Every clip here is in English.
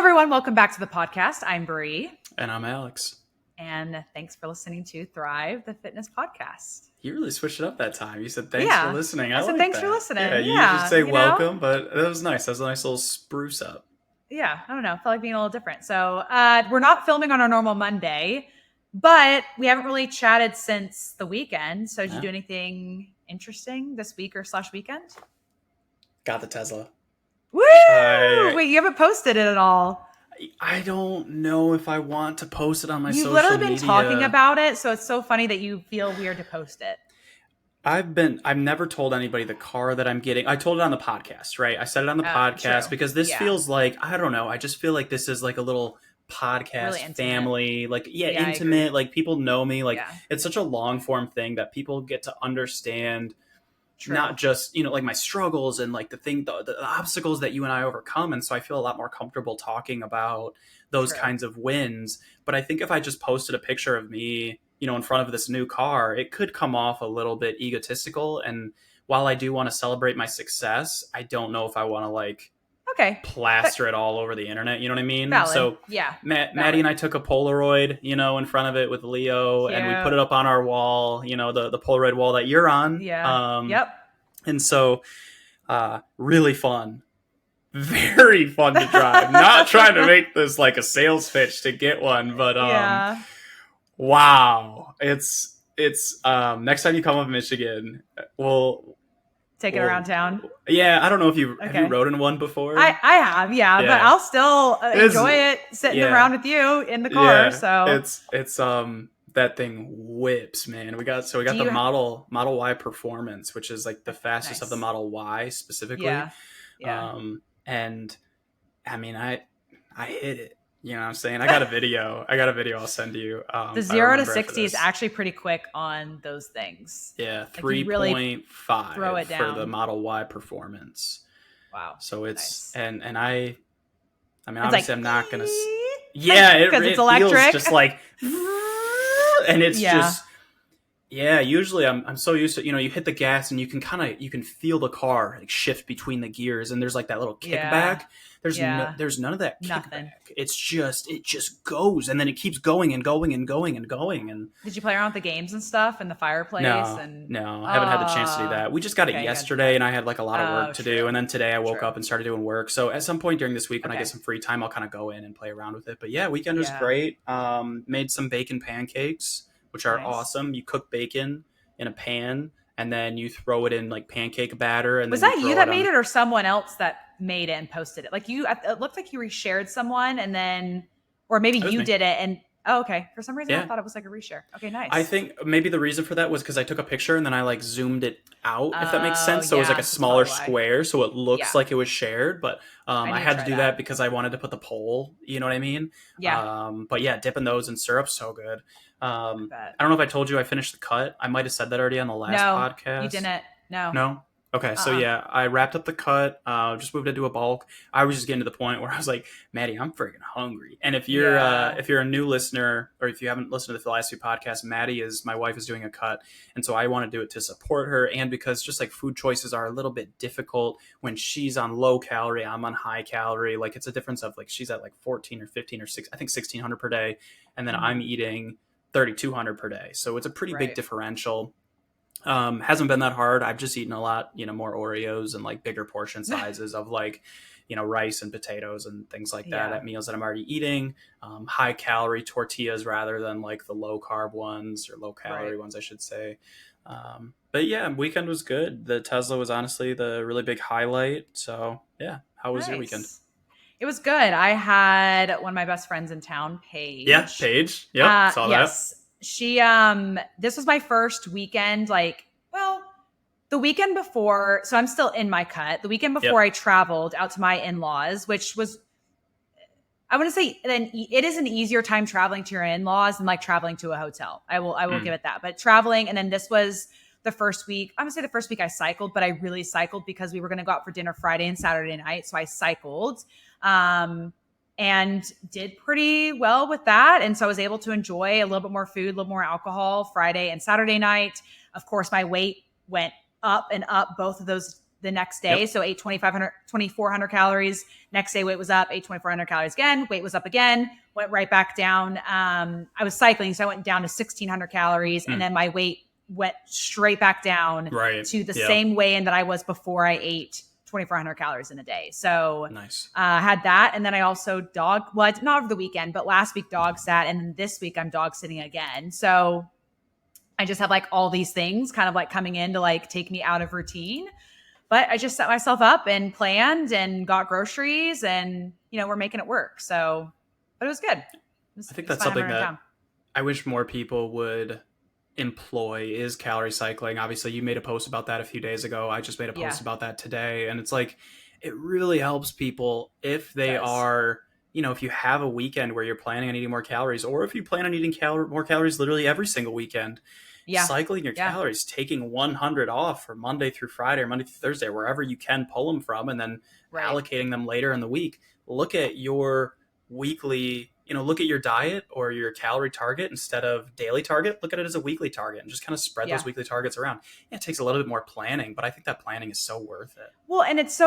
everyone. Welcome back to the podcast. I'm Bree. And I'm Alex. And thanks for listening to Thrive, the fitness podcast. You really switched it up that time. You said thanks for listening. I said like thanks that. for listening. Yeah, you usually say welcome, but that was nice. That was a nice little spruce up. Yeah, I don't know. I felt like being a little different. So we're not filming on our normal Monday, but we haven't really chatted since the weekend. So did you do anything interesting this week or / weekend? Got the Tesla. Woo! Wait, you haven't posted it at all. I don't know if I want to post it on my social media. You've literally been talking about it, so it's so funny that you feel weird to post it. I've never told anybody the car that I'm getting. I told it on the podcast, right? I said it on the podcast because this feels like, I don't know. I just feel like this is like a little podcast really family, like, intimate. Like people know me. Like it's such a long form thing that people get to understand. True. Not just, like my struggles and like the obstacles that you and I overcome. And so I feel a lot more comfortable talking about those kinds of wins. But I think if I just posted a picture of me, in front of this new car, it could come off a little bit egotistical. And while I do want to celebrate my success, I don't know if I want to plaster it all over the internet. You know what I mean? Valid. So Maddie and I took a Polaroid, in front of it with Leo, and we put it up on our wall, the Polaroid wall that you're on. Yeah. And so, really fun, very fun to drive. Not trying to make this like a sales pitch to get one, but, wow. It's next time you come up to Michigan, we'll take it around town. Yeah, I don't know if have you rode in one before. I have, but I'll still enjoy it sitting around with you in the car. So it's that thing whips, man. We got the Model Y Performance, which is like the fastest of the Model Y specifically. And I mean, I hit it. You know what I'm saying? I got a video I'll send you. The 0 to 60 is actually pretty quick on those things. Yeah, 3.5 throw it down for the Model Y Performance. Wow. So it's nice. and I mean, obviously like, I'm not gonna. Yeah, because it's electric. Feels just like, and it's just. Yeah, usually I'm so used to, you hit the gas and you can feel the car like shift between the gears, and there's like that little kickback. There's none of that kickback. Nothing. It just goes, and then it keeps going and going and going and going. And did you play around with the games and stuff and the fireplace? No, I haven't had the chance to do that. We just got it yesterday, and I had like a lot of work to do, and then today I woke up and started doing work. So at some point during this week, when I get some free time, I'll kind of go in and play around with it. But yeah, weekend was great. Made some bacon pancakes, which are awesome. You cook bacon in a pan, and then you throw it in like pancake batter. And was that you that made it, or someone else that made it and posted it? Like it looked like you reshared someone, and then, or maybe you did it. And okay. For some reason, I thought it was like a reshare. Okay, nice. I think maybe the reason for that was because I took a picture and then I like zoomed it out, if that makes sense. So it was like a smaller square, so it looks like it was shared. But I had to do that because I wanted to put the poll. You know what I mean? Yeah. But yeah, dipping those in syrup, so good. I don't know if I told you I finished the cut. I might have said that already on the last podcast. You didn't. No? Okay, so I wrapped up the cut, just moved it to a bulk. I was just getting to the point where I was like, Maddie, I'm freaking hungry. And if you're a new listener, or if you haven't listened to the last few podcasts, my wife is doing a cut. And so I want to do it to support her. And because just like food choices are a little bit difficult when she's on low calorie, I'm on high calorie. Like it's a difference of like, she's at like 14 or 15 or 6, I think 1,600 per day. And then I'm eating 3,200 per day. So it's a pretty big differential. Hasn't been that hard. I've just eaten a lot, more Oreos and like bigger portion sizes of like, rice and potatoes and things like that at meals that I'm already eating. High calorie tortillas rather than like the low carb ones, or low calorie ones, I should say. But yeah, weekend was good. The Tesla was honestly the really big highlight. So yeah. How was your weekend? It was good. I had one of my best friends in town, Paige. Yeah, Paige. Yep, saw that. She, this was my first weekend, the weekend before, so I'm still in my cut. The weekend before I traveled out to my in-laws, which was, I want to say, then it is an easier time traveling to your in-laws than like traveling to a hotel. I will give it that. But traveling, and then this was the first week. I'm gonna say the first week I cycled, but I really cycled because we were going to go out for dinner Friday and Saturday night. So I cycled. And did pretty well with that. And so I was able to enjoy a little bit more food, a little more alcohol Friday and Saturday night. Of course, my weight went up and up both of those the next day. Yep. So ate 2,400 calories. Next day, weight was up, ate 2,400 calories again. Weight was up again, went right back down. I was cycling, so I went down to 1,600 calories. And then my weight went straight back down to the same weigh-in that I was before I ate 2,400 calories in a day. So nice. Had that. And then I also not over the weekend, but last week dog sat. And then this week I'm dog sitting again. So I just have like all these things kind of like coming in to like take me out of routine. But I just set myself up and planned and got groceries and, we're making it work. So, but it was good. I think that's something that I wish more people would employ is calorie cycling. Obviously, you made a post about that a few days ago. I just made a post about that today. And it's like, it really helps people if they are, if you have a weekend where you're planning on eating more calories, or if you plan on eating more calories literally every single weekend, cycling your calories, taking 100 off for Monday through Friday or Monday through Thursday, wherever you can pull them from, and then allocating them later in the week. Look at your weekly, look at your diet or your calorie target instead of daily target. Look at it as a weekly target and just kind of spread those weekly targets around. It takes a little bit more planning, but I think that planning is so worth it. Well, and it's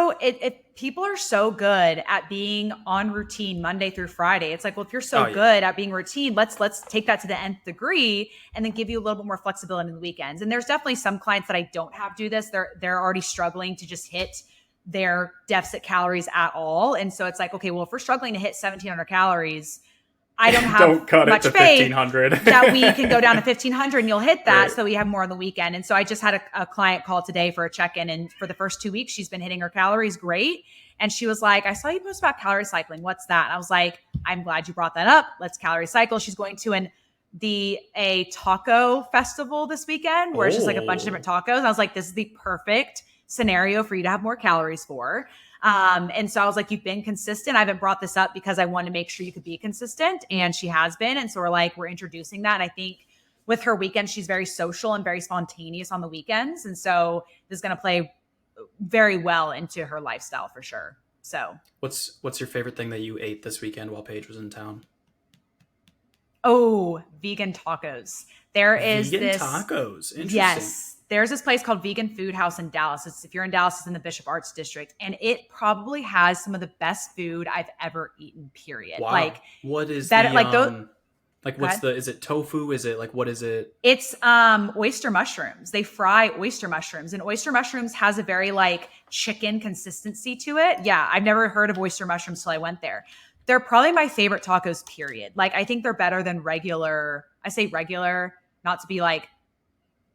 people are so good at being on routine Monday through Friday. It's like, well, if you're so good at being routine, let's take that to the nth degree and then give you a little bit more flexibility in the weekends. And there's definitely some clients that I don't have do this. They're already struggling to just hit their deficit calories at all. And so it's like, okay, well, if we're struggling to hit 1,700 calories, I don't have cut much it to faith 1,500 that we can go down to 1,500 and you'll hit that. So we have more on the weekend. And so I just had a client call today for a check-in. And for the first 2 weeks, she's been hitting her calories great. And she was like, I saw you post about calorie cycling. What's that? And I was like, I'm glad you brought that up. Let's calorie cycle. She's going to a taco festival this weekend where it's just like a bunch of different tacos. And I was like, this is the perfect scenario for you to have more calories for. And so I was like, you've been consistent. I haven't brought this up because I want to make sure you could be consistent. And she has been. And so we're introducing that. And I think with her weekend, she's very social and very spontaneous on the weekends. And so this is going to play very well into her lifestyle for sure. So what's your favorite thing that you ate this weekend while Paige was in town? Oh, vegan tacos. Vegan tacos. Interesting. Yes. There's this place called Vegan Food House in Dallas. If you're in Dallas, it's in the Bishop Arts District. And it probably has some of the best food I've ever eaten, period. Wow. Like, what is that? Is it tofu? Is it what is it? It's oyster mushrooms. They fry oyster mushrooms. And oyster mushrooms has a very chicken consistency to it. Yeah, I've never heard of oyster mushrooms till I went there. They're probably my favorite tacos, period. I think they're better than regular. I say regular, not to be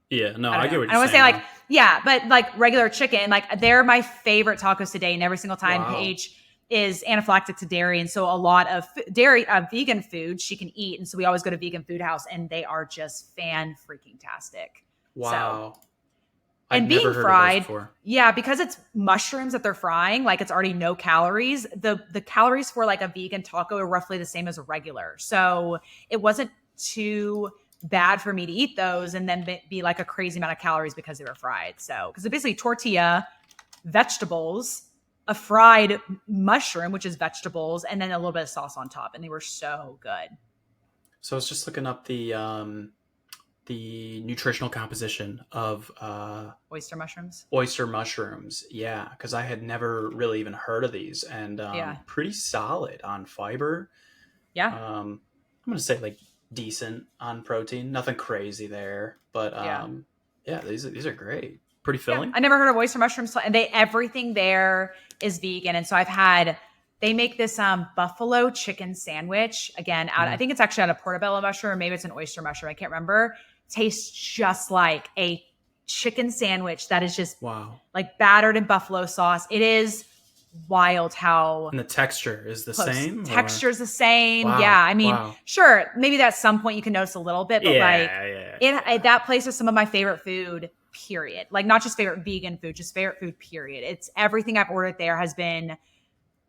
yeah, no, I get what you're saying. I want to say but regular chicken, they're my favorite tacos today. And every single time Paige is anaphylactic to dairy. And so a lot of vegan food she can eat. And so we always go to Vegan Food House and they are just fan-freaking-tastic. Wow. So, and being fried, because it's mushrooms that they're frying, it's already no calories. The calories for a vegan taco are roughly the same as a regular. So it wasn't too bad for me to eat those and then be a crazy amount of calories because they were fried. So, because it's basically tortilla, vegetables, a fried mushroom, which is vegetables, and then a little bit of sauce on top. And they were so good. So I was just looking up the nutritional composition of oyster mushrooms. Yeah, because I had never really even heard of these, and pretty solid on fiber. Yeah. I'm gonna say decent on protein, nothing crazy there, but these are great, pretty filling. I never heard of oyster mushrooms, and everything there is vegan. And so they make this buffalo chicken sandwich again out. I think it's actually out of portobello mushroom, or maybe it's an oyster mushroom. I can't remember. Tastes just like a chicken sandwich that is just battered in buffalo sauce. It is wild how. And the texture is the same? Texture's the same. Wow. Yeah. I mean, sure, maybe at some point you can notice a little bit, but that place is some of my favorite food, period. Not just favorite vegan food, just favorite food, period. It's everything I've ordered there has been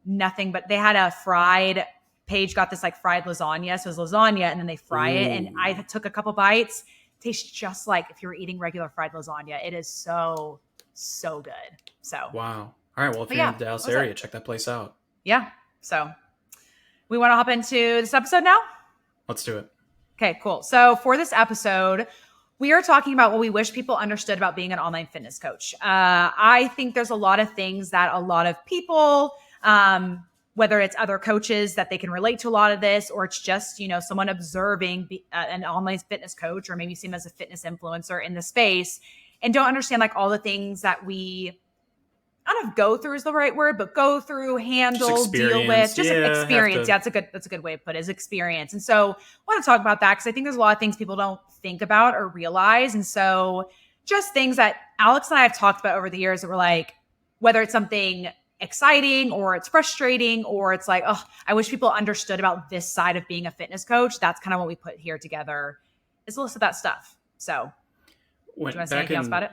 nothing but they had a fried. Paige got this fried lasagna. So it was lasagna and then they fry it. And I took a couple bites. It tastes just like if you were eating regular fried lasagna. It is so, so good. So. Wow. All right. Well, if you're in the Dallas area, check that place out. Yeah. So we want to hop into this episode now? Let's do it. Okay, cool. So for this episode, We are talking about what we wish people understood about being an online fitness coach. I think there's a lot of things that a lot of people, whether it's other coaches that they can relate to a lot of this, or it's just, someone observing an online fitness coach, or maybe see them as a fitness influencer in the space and don't understand like all the things that we, I don't know if go through is the right word, but go through, handle, deal with, just experience. Yeah, that's a good way to put it, is experience. And so I want to talk about that because I think there's a lot of things people don't think about or realize. And so just things that Alex and I have talked about over the years that were like, whether it's something exciting or it's frustrating or it's like, oh, I wish people understood about this side of being a fitness coach. That's kind of what we put here together, is a list of that stuff. So do you want to say anything else about it?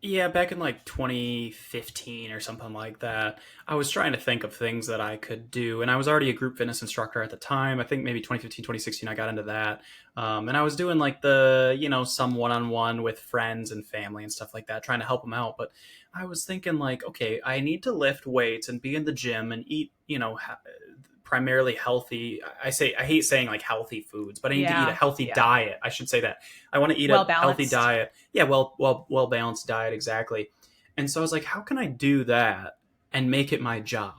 Yeah, back in like 2015 or something like that, I was trying to think of things that I could do. And I was already a group fitness instructor at the time. I think maybe 2015, 2016, I got into that. And I was doing like some one-on-one with friends and family and stuff like that, trying to help them out. But I was thinking like, okay, I need to lift weights and be in the gym and eat, primarily healthy. I hate saying like healthy foods, but I need to eat a healthy diet. I should say that. I want to eat a healthy diet. Yeah, well balanced diet, exactly. And so I was like, how can I do that and make it my job?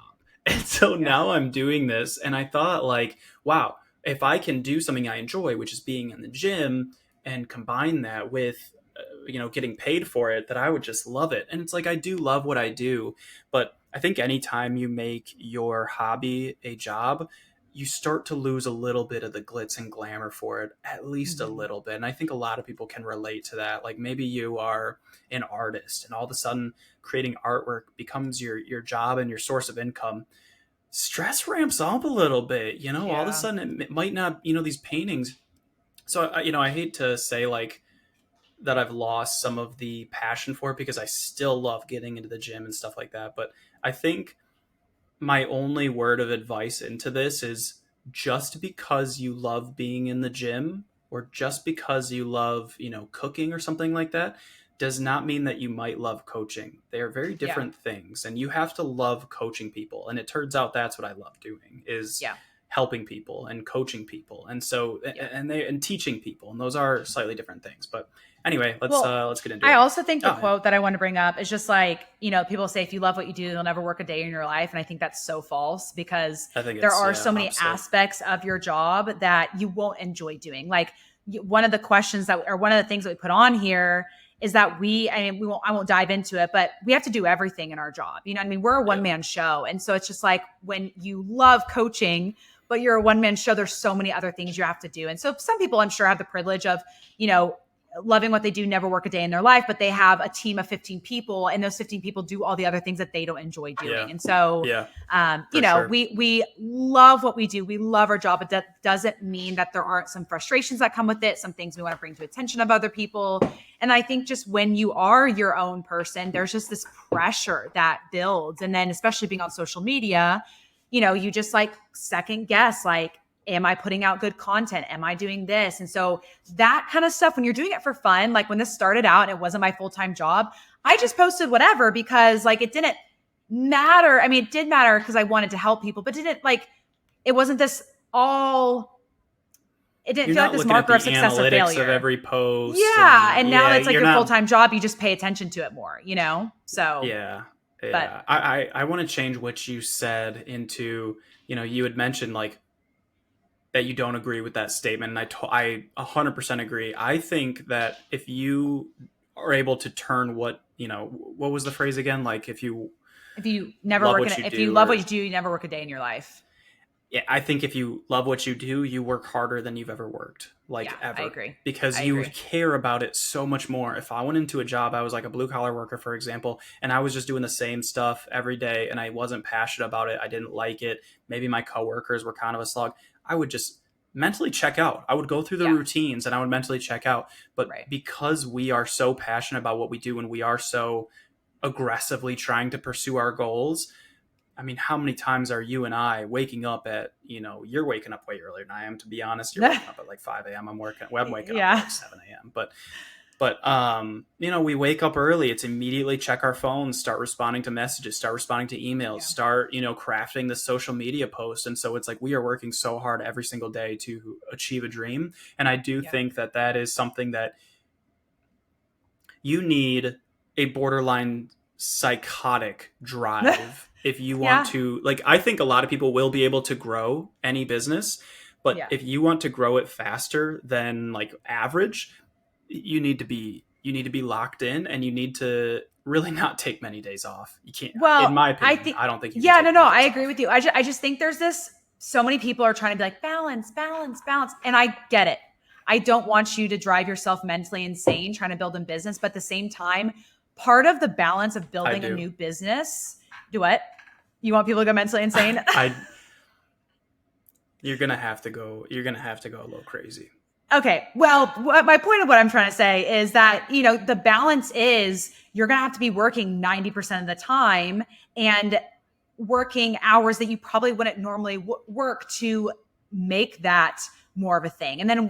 And so now I'm doing this, and I thought like, wow, if I can do something I enjoy, which is being in the gym, and combine that with getting paid for it, that I would just love it. And it's like, I do love what I do, but I think anytime you make your hobby a job, you start to lose a little bit of the glitz and glamour for it, at least a little bit. And I think a lot of people can relate to that. Like maybe you are an artist and all of a sudden creating artwork becomes your job and your source of income. Stress ramps up a little bit, all of a sudden it might not, these paintings. So, I hate to say like, that I've lost some of the passion for it, because I still love getting into the gym and stuff like that. But I think my only word of advice into this is, just because you love being in the gym or just because you love, cooking or something like that, does not mean that you might love coaching. They are very different things, and you have to love coaching people. And it turns out that's what I love doing, is helping people and coaching people. And so, and teaching people, and those are slightly different things. But anyway, let's get into it. I also think the quote that I want to bring up is just like, people say, if you love what you do, you'll never work a day in your life. And I think that's so false, because there are so many aspects of your job that you won't enjoy doing. Like one of the things that we put on here is that I won't dive into it, but we have to do everything in our job. We're a one-man show. And so it's just like, when you love coaching, but you're a one-man show, there's so many other things you have to do. And so some people, I'm sure, have the privilege of, loving what they do, never work a day in their life, but they have a team of 15 people, and those 15 people do all the other things that they don't enjoy doing. Yeah. And so, sure, we love what we do. We love our job, but that doesn't mean that there aren't some frustrations that come with it, some things we want to bring to attention of other people. And I think just when you are your own person, there's just this pressure that builds. And then especially being on social media, you just like second guess, like, am I putting out good content? Am I doing this? And so that kind of stuff, when you're doing it for fun, like when this started out and it wasn't my full-time job, I just posted whatever, because like it didn't matter. I mean, it did matter because I wanted to help people, but it wasn't this all, it didn't feel like this marker of success or failure. Of every post. Yeah. And now it's like your full-time job, you just pay attention to it more, So yeah. But I want to change what you said into, you had mentioned like that you don't agree with that statement. And I 100% agree. I think that if you are able to turn what was the phrase again? Like if you never work if you love what you do, you never work a day in your life. Yeah, I think if you love what you do, you work harder than you've ever worked. Ever. I agree. Because you care about it so much more. If I went into a job, I was like a blue collar worker, for example, and I was just doing the same stuff every day and I wasn't passionate about it, I didn't like it, maybe my coworkers were kind of a slog, I would just mentally check out. I would go through the routines and I would mentally check out. But because we are so passionate about what we do and we are so aggressively trying to pursue our goals, I mean, how many times are you and I waking up at, you're waking up way earlier than I am, to be honest. You're waking up at like 5 a.m. I'm waking up at like 7 a.m. But we wake up early. It's immediately check our phones, start responding to messages, start responding to emails, start, crafting the social media post. And so it's like we are working so hard every single day to achieve a dream. And I do think that is something that you need a borderline psychotic drive if you want Yeah. to, like, I think a lot of people will be able to grow any business, but Yeah. if you want to grow it faster than like average, you need to be locked in, and you need to really not take many days off. You can't, in Well, my I opinion, think, I don't think you can yeah, take no, many I days agree off. with you. I just think there's this, so many people are trying to be like, balance, balance, balance. And I get it. I don't want you to drive yourself mentally insane trying to build a business. But at the same time, part of the balance of I building a do. new business, do what? You want people to go mentally insane? I You're gonna have to go. You're gonna have to go a little crazy. Okay. Well, my point of what I'm trying to say is that, the balance is you're going to have to be working 90% of the time and working hours that you probably wouldn't normally work to make that more of a thing. And then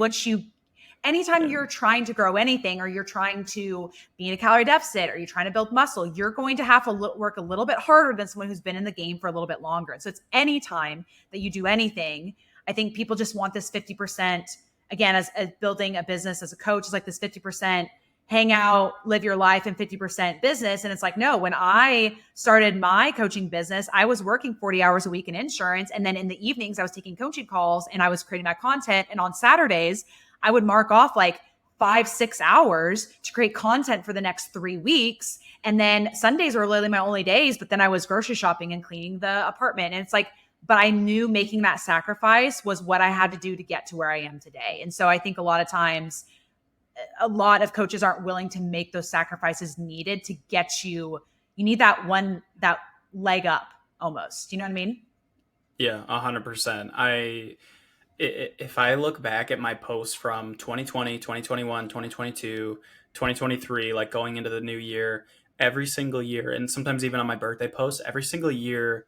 anytime you're trying to grow anything, or you're trying to be in a calorie deficit, or you're trying to build muscle, you're going to have to work a little bit harder than someone who's been in the game for a little bit longer. And so it's any time that you do anything. I think people just want this 50%. Again, as building a business as a coach, is like this 50% hang out, live your life, and 50% business. And it's like, no, when I started my coaching business, I was working 40 hours a week in insurance. And then in the evenings, I was taking coaching calls and I was creating that content. And on Saturdays, I would mark off like 5-6 hours to create content for the next 3 weeks. And then Sundays were literally my only days, but then I was grocery shopping and cleaning the apartment. And it's like, but I knew making that sacrifice was what I had to do to get to where I am today. And so I think a lot of times, a lot of coaches aren't willing to make those sacrifices needed to get you need that leg up almost. You know what I mean? Yeah, 100%. If I look back at my posts from 2020, 2021, 2022, 2023, like going into the new year, every single year, and sometimes even on my birthday posts, every single year,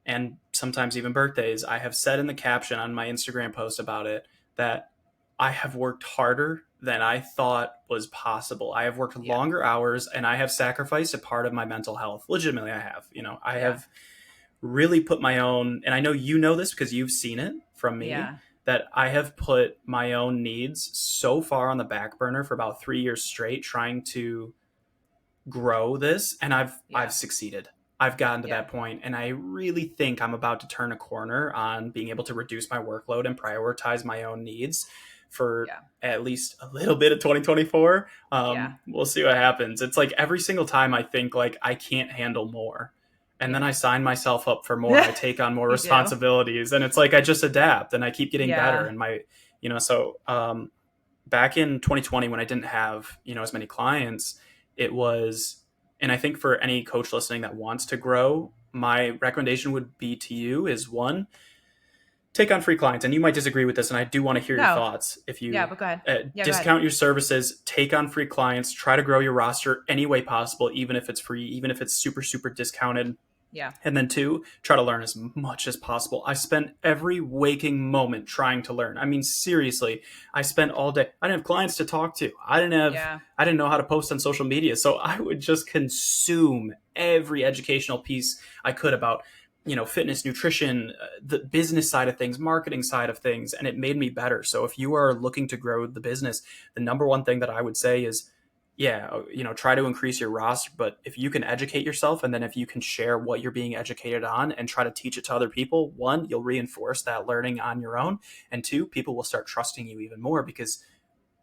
and sometimes even birthdays, I have said in the caption on my Instagram post about it that I have worked harder than I thought was possible. I have worked longer hours, and I have sacrificed a part of my mental health. Legitimately, I have. I have really put my own, and I know you know this because you've seen it from me, that I have put my own needs so far on the back burner for about 3 years straight, trying to grow this, and I've succeeded. I've gotten to that point, and I really think I'm about to turn a corner on being able to reduce my workload and prioritize my own needs for at least a little bit of 2024. We'll see what happens. It's like every single time I think like I can't handle more, and then I sign myself up for more. I take on more responsibilities, and it's like I just adapt and I keep getting better. And back in 2020 when I didn't have as many clients, it was. And I think for any coach listening that wants to grow, my recommendation would be to you is, one, take on free clients. And you might disagree with this, and I do want to hear your thoughts. If you but go ahead. Discount your services, take on free clients, try to grow your roster any way possible, even if it's free, even if it's super, super discounted. Yeah. And then 2, try to learn as much as possible. I spent every waking moment trying to learn. I mean, seriously, I spent all day. I didn't have clients to talk to. I didn't know how to post on social media. So I would just consume every educational piece I could about, fitness, nutrition, the business side of things, marketing side of things. And it made me better. So if you are looking to grow the business, the number one thing that I would say is, try to increase your roster, but if you can educate yourself, and then if you can share what you're being educated on and try to teach it to other people, 1, you'll reinforce that learning on your own. And 2, people will start trusting you even more because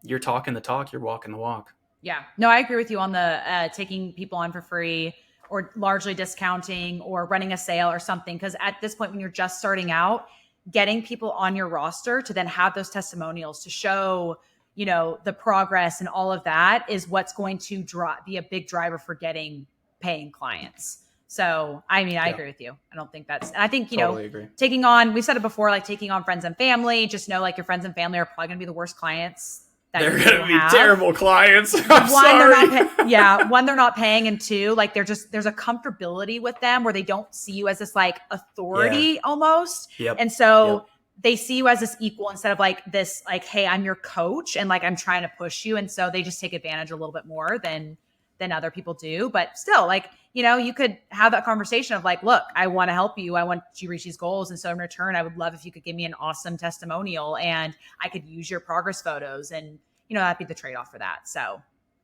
you're talking the talk, you're walking the walk. Yeah, no, I agree with you on the taking people on for free or largely discounting or running a sale or something. Because at this point, when you're just starting out, getting people on your roster to then have those testimonials to show the progress and all of that is what's going to be a big driver for getting paying clients. So, I mean, I agree with you. I don't think and I think, totally agree. Taking on, we've said it before, like taking on friends and family, just know like your friends and family are probably going to be the worst clients. They're going to be terrible clients. One, they're not paying. And 2, like there's a comfortability with them where they don't see you as this like authority almost. And so they see you as this equal instead of like this, like, hey, I'm your coach and like I'm trying to push you. And so they just take advantage a little bit more than other people do. But still, like, you could have that conversation of like, look, I want to help you. I want you to reach these goals. And so in return, I would love if you could give me an awesome testimonial and I could use your progress photos, and, that'd be the trade-off for that. So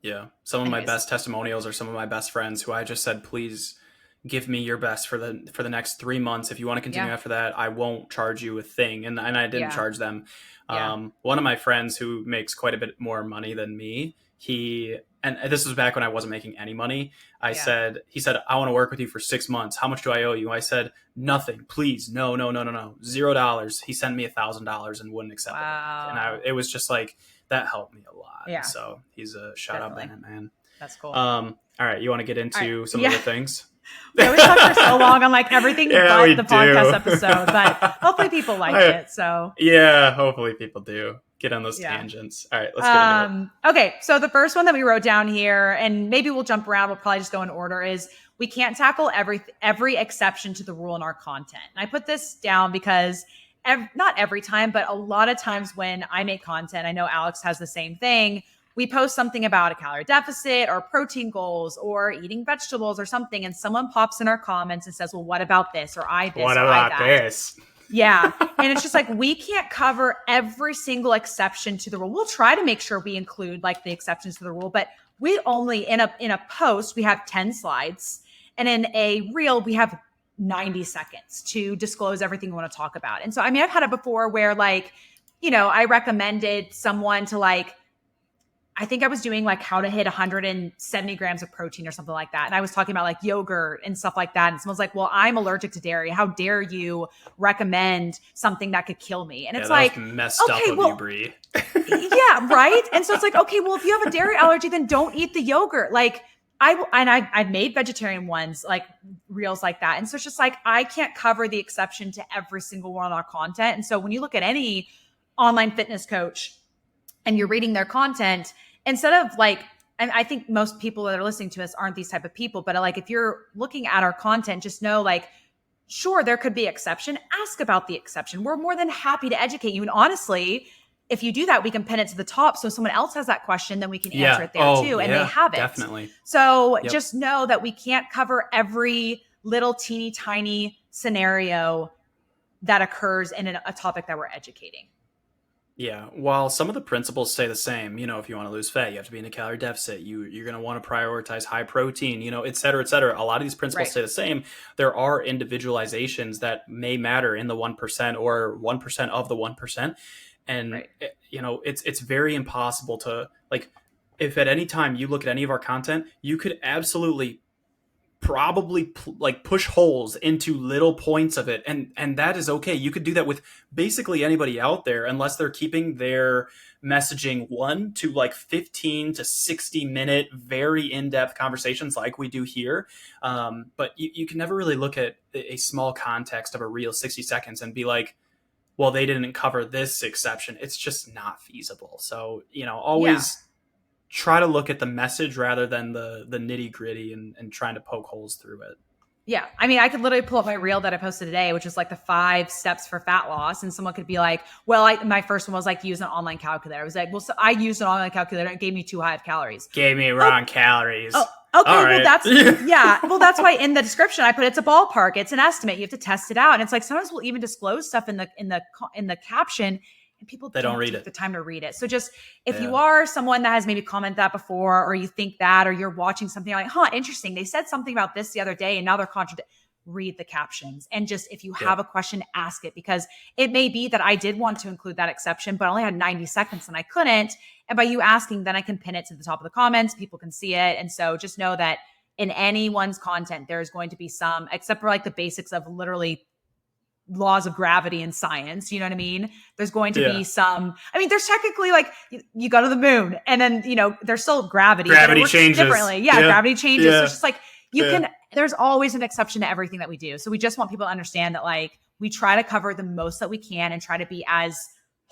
Yeah. Some of my Anyways. best testimonials are some of my best friends who I just said, please give me your best for the next 3 months. If you want to continue after that, I won't charge you a thing. And I didn't charge them. One of my friends who makes quite a bit more money than me, and this was back when I wasn't making any money. He said, I want to work with you for 6 months. How much do I owe you? I said, nothing, please. No. $0. He sent me $1,000 and wouldn't accept it. And it was just like, that helped me a lot. Yeah. So he's a shout out Bennett, man. That's cool. All right. You want to get into some of the things? We always talk for so long on like everything but the podcast episode, but hopefully people like it. So yeah, hopefully people do get on those tangents. All right, let's get into it. Okay, so the first one that we wrote down here, and maybe we'll jump around, we'll probably just go in order, is we can't tackle every exception to the rule in our content. And I put this down because not every time, but a lot of times when I make content, I know Alex has the same thing. We post something about a calorie deficit or protein goals or eating vegetables or something, and someone pops in our comments and says, well, what about this? Or I this, what or about I that. This? Yeah. And it's just like, we can't cover every single exception to the rule. We'll try to make sure we include like the exceptions to the rule, but we only in a post, we have 10 slides, and in a reel, we have 90 seconds to disclose everything we want to talk about. And so, I mean, I've had it before where like, I recommended someone to like, I think I was doing like how to hit 170 grams of protein or something like that. And I was talking about like yogurt and stuff like that. And someone's like, well, I'm allergic to dairy. How dare you recommend something that could kill me? And it's like, messed up of you, Brie. Yeah, right. And so it's like, okay, well, if you have a dairy allergy, then don't eat the yogurt. Like I've made vegetarian ones, like reels like that. And so it's just like, I can't cover the exception to every single one on our content. And so when you look at any online fitness coach and you're reading their content, instead of like, and I think most people that are listening to us aren't these type of people, but like, if you're looking at our content, just know like, sure, there could be exception. Ask about the exception. We're more than happy to educate you. And honestly, if you do that, we can pin it to the top. So if someone else has that question, then we can answer it there too. And they have it. Definitely. So just know that we can't cover every little teeny tiny scenario that occurs in a topic that we're educating. Yeah, while some of the principles stay the same, if you want to lose fat, you have to be in a calorie deficit. You're going to want to prioritize high protein, et cetera, et cetera. A lot of these principles stay the same. There are individualizations that may matter in the 1% or 1% of the 1%. And, it's very impossible to, like, if at any time you look at any of our content, you could absolutely probably push holes into little points of it, and that is okay. You could do that with basically anybody out there, unless they're keeping their messaging 1 to like 15 to 60 minute very in-depth conversations like we do here. But you can never really look at a small context of a real 60 seconds and be like, well, they didn't cover this exception. It's just not feasible. So always try to look at the message rather than the nitty gritty and trying to poke holes through it. Yeah. I mean, I could literally pull up my reel that I posted today, which is like the 5 steps for fat loss. And someone could be like, well, my first one was like, use an online calculator. I was like, well, so I used an online calculator. It gave me too high of calories. Gave me wrong calories. Oh, okay. Well, that's, well, that's why in the description I put, it's a ballpark. It's an estimate. You have to test it out. And it's like, sometimes we'll even disclose stuff in the caption, and people don't take the time to read it. So just, if you are someone that has maybe commented that before, or you think that, or you're watching something like, interesting, they said something about this the other day and now they're contradicting, read the captions. And just, if you have a question, ask it, because it may be that I did want to include that exception, but I only had 90 seconds and I couldn't. And by you asking, then I can pin it to the top of the comments. People can see it. And so just know that in anyone's content, there's going to be some, except for like the basics of literally laws of gravity and science, you know what I mean? There's going to be some, I mean, there's technically like you go to the moon and then, there's still gravity. Gravity changes differently. Yeah, gravity changes. So it's just like, there's always an exception to everything that we do. So we just want people to understand that like, we try to cover the most that we can and try to be as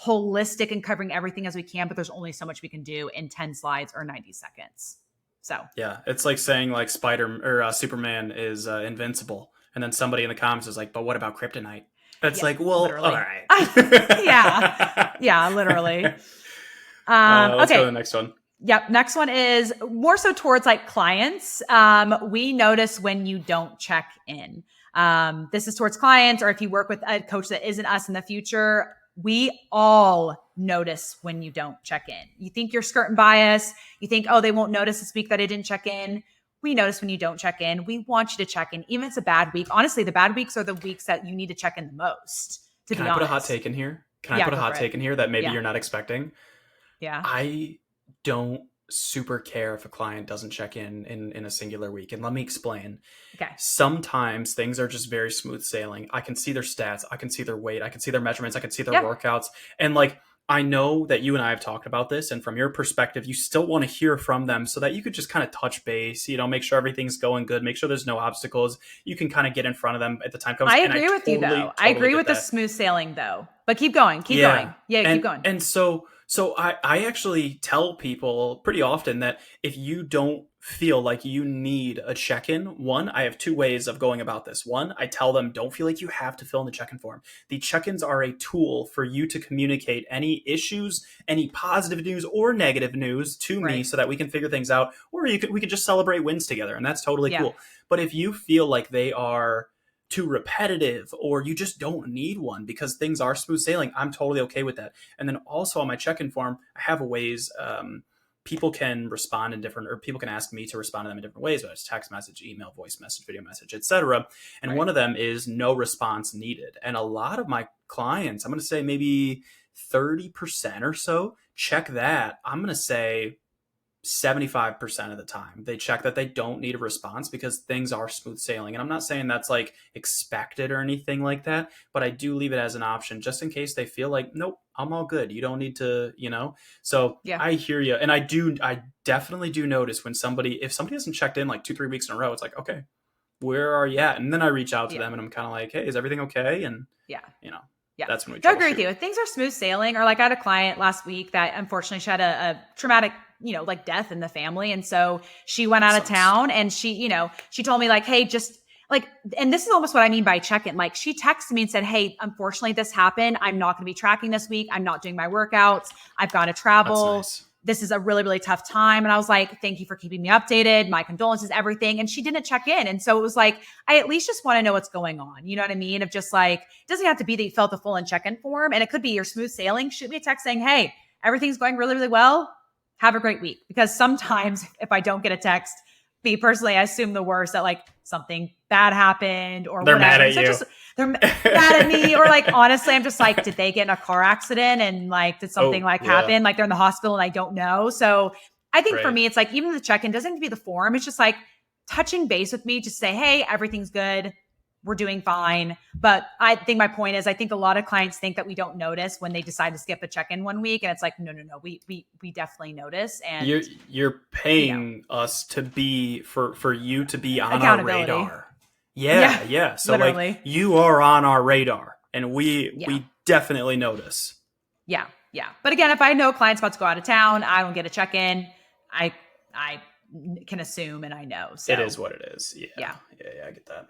holistic in covering everything as we can, but there's only so much we can do in 10 slides or 90 seconds. So yeah, it's like saying like Superman is invincible. And then somebody in the comments is like, but what about kryptonite? It's like, well, literally. All right. Literally. Let's go to the next one. Yep. Next one is more so towards like clients. We notice when you don't check in. This is towards clients, or if you work with a coach that isn't us in the future. We all notice when you don't check in. You think you're skirting by us. You think, oh, they won't notice this week that I didn't check in. We notice when you don't check in. We want you to check in, even if it's a bad week. Honestly, the bad weeks are the weeks that you need to check in the most, to be honest. Can I put a hot take in here? Can I put a hot take in here that maybe you're not expecting? Yeah. I don't super care if a client doesn't check in a singular week. And let me explain. Okay. Sometimes things are just very smooth sailing. I can see their stats. I can see their weight. I can see their measurements. I can see their workouts. And like, I know that you and I have talked about this, and from your perspective, you still want to hear from them so that you could just kind of touch base, make sure everything's going good, make sure there's no obstacles. You can kind of get in front of them at the time comes. I agree with you, though. I agree with the smooth sailing, though. But keep going. Keep going. Yeah, keep going. And so I actually tell people pretty often that if you don't feel like you need a check-in, one, I have two ways of going about this. One, I tell them, don't feel like you have to fill in the check-in form. The check-ins are a tool for you to communicate any issues, any positive news or negative news to me so that we can figure things out, or we could just celebrate wins together, and that's totally cool. But if you feel like they are too repetitive or you just don't need one because things are smooth sailing, I'm totally okay with that. And then also on my check-in form, I have ways people can respond in different, or people can ask me to respond to them in different ways, whether it's text message, email, voice message, video message, etc. And one of them is no response needed. And a lot of my clients, I'm going to say maybe 30% or so, check that. I'm going to say 75% of the time they check that they don't need a response because things are smooth sailing. And I'm not saying that's like expected or anything like that, but I do leave it as an option just in case they feel like, nope, I'm all good. You don't need to, So I hear you. And I definitely do notice when if somebody hasn't checked in like 2-3 weeks in a row, it's like, okay, where are you at? And then I reach out to them and I'm kind of like, hey, is everything okay? And that's when we I agree with you. If things are smooth sailing, or like I had a client last week that unfortunately she had a traumatic, like death in the family. And so she went out of town and she told me like, hey, just like, and this is almost what I mean by check-in. Like she texted me and said, hey, unfortunately this happened. I'm not going to be tracking this week. I'm not doing my workouts. I've got to travel. That's nice. This is a really, really tough time. And I was like, thank you for keeping me updated. My condolences, everything. And she didn't check in. And so it was like, I at least just want to know what's going on. You know what I mean? Of just like, it doesn't have to be that you filled the full in check-in form. And it could be your smooth sailing. Shoot me a text saying, hey, everything's going really, really well. Have a great week. Because sometimes if I don't get a text, me personally, I assume the worst, that like something bad happened or they're whatever. mad at you. They're mad at me, or like, honestly, I'm just like, did they get in a car accident and like, did something happen? Like they're in the hospital and I don't know. So I think for me, it's like, even the check-in doesn't have to be the form. It's just like touching base with me, just say, hey, everything's good. We're doing fine. But I think my point is, I think a lot of clients think that we don't notice when they decide to skip a check-in one week. And it's like, no. We definitely notice. And you're paying us to be for you to be on our radar. Yeah. So literally. Like you are on our radar and we definitely notice. Yeah. But again, if I know a client's about to go out of town, I don't get a check-in. I can assume and I know. So it is what it is. Yeah, I get that.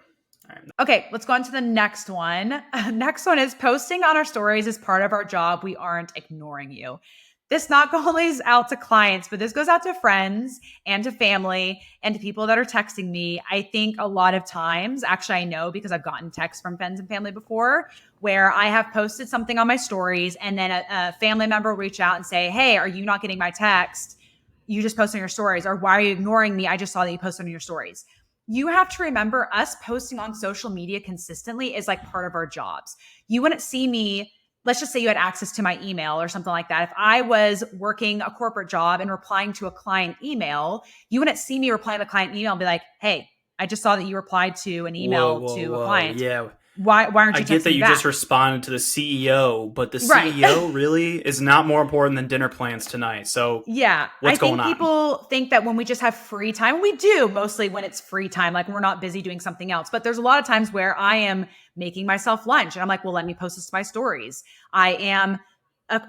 All right. Okay, let's go on to the next one. Next one is posting on our stories is part of our job. We aren't ignoring you. This not only is out to clients, but this goes out to friends and to family and to people that are texting me. I think a lot of times, actually I know because I've gotten texts from friends and family before where I have posted something on my stories and then a family member will reach out and say, hey, are you not getting my text? You just posted on your stories. Or why are you ignoring me? I just saw that you posted on your stories. You have to remember, us posting on social media consistently is like part of our jobs. You wouldn't see me. Let's just say you had access to my email or something like that. If I was working a corporate job and replying to a client email, you wouldn't see me replying to a client email and be like, hey, I just saw that you replied to an email to a client. Yeah. Why aren't you texting I get that you back? just responded to the CEO, but the CEO really is not more important than dinner plans tonight. So what's going on? I think people think that when we just have free time, we do mostly when it's free time, like we're not busy doing something else. But there's a lot of times where I am making myself lunch and I'm like, well, let me post this to my stories. I am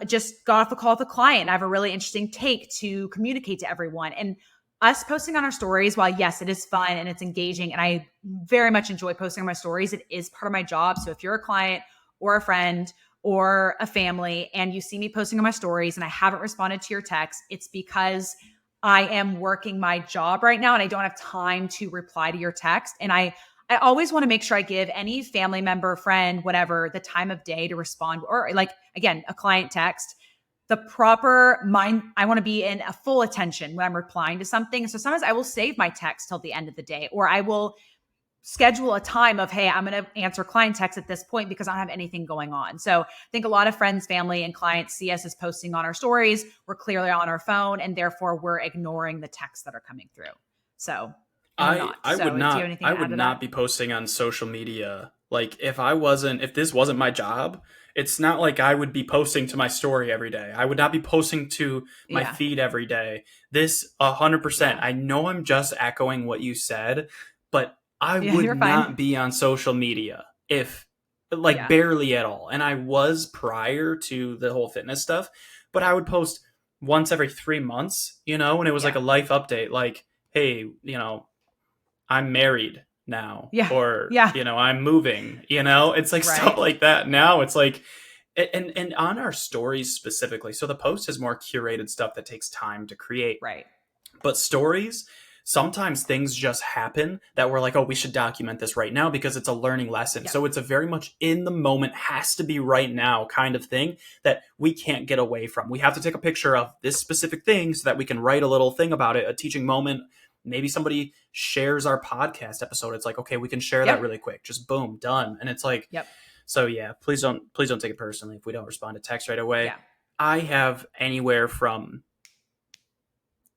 just got off a call with a client. I have a really interesting take to communicate to everyone. And us posting on our stories, while yes, it is fun and it's engaging, and I very much enjoy posting on my stories, it is part of my job. So if you're a client or a friend or a family and you see me posting on my stories and I haven't responded to your text, it's because I am working my job right now and I don't have time to reply to your text. And I I always want to make sure I give any family member, friend, whatever, the time of day to respond, or like, again, a client text, the proper mind. I want to be in a full attention when I'm replying to something. So sometimes I will save my text till the end of the day, or I will schedule a time of, hey, I'm going to answer client text at this point because I don't have anything going on. So I think a lot of friends, family, and clients see us as posting on our stories. We're clearly on our phone, and therefore we're ignoring the texts that are coming through. So, and we're not. I would So, do you have not anything I to add would to that? not be posting on social media. Like if this wasn't my job, it's not like I would be posting to my story every day. I would not be posting to my Yeah. feed every day. This 100%. Yeah. I know I'm just echoing what you said, but I Yeah. would You're fine. not be on social media if like Yeah. barely at all. And I was prior to the whole fitness stuff, but I would post once every 3 months, and it was like Yeah. a life update like, hey, I'm married now, Yeah. or Yeah. I'm moving, it's like stuff Right. like that. Now it's like, and on our stories specifically, so the post is more curated stuff that takes time to create, Right. but stories, sometimes things just happen that we're like, oh, we should document this right now because it's a learning lesson. Yep. So it's a very much in the moment, has to be right now kind of thing that we can't get away from. We have to take a picture of this specific thing so that we can write a little thing about it, a teaching moment. Maybe somebody shares our podcast episode. It's like, okay, we can share that Yep. really quick. Just boom, done. And it's like, Yep. so yeah, please don't take it personally if we don't respond to text right away. Yeah. I have anywhere from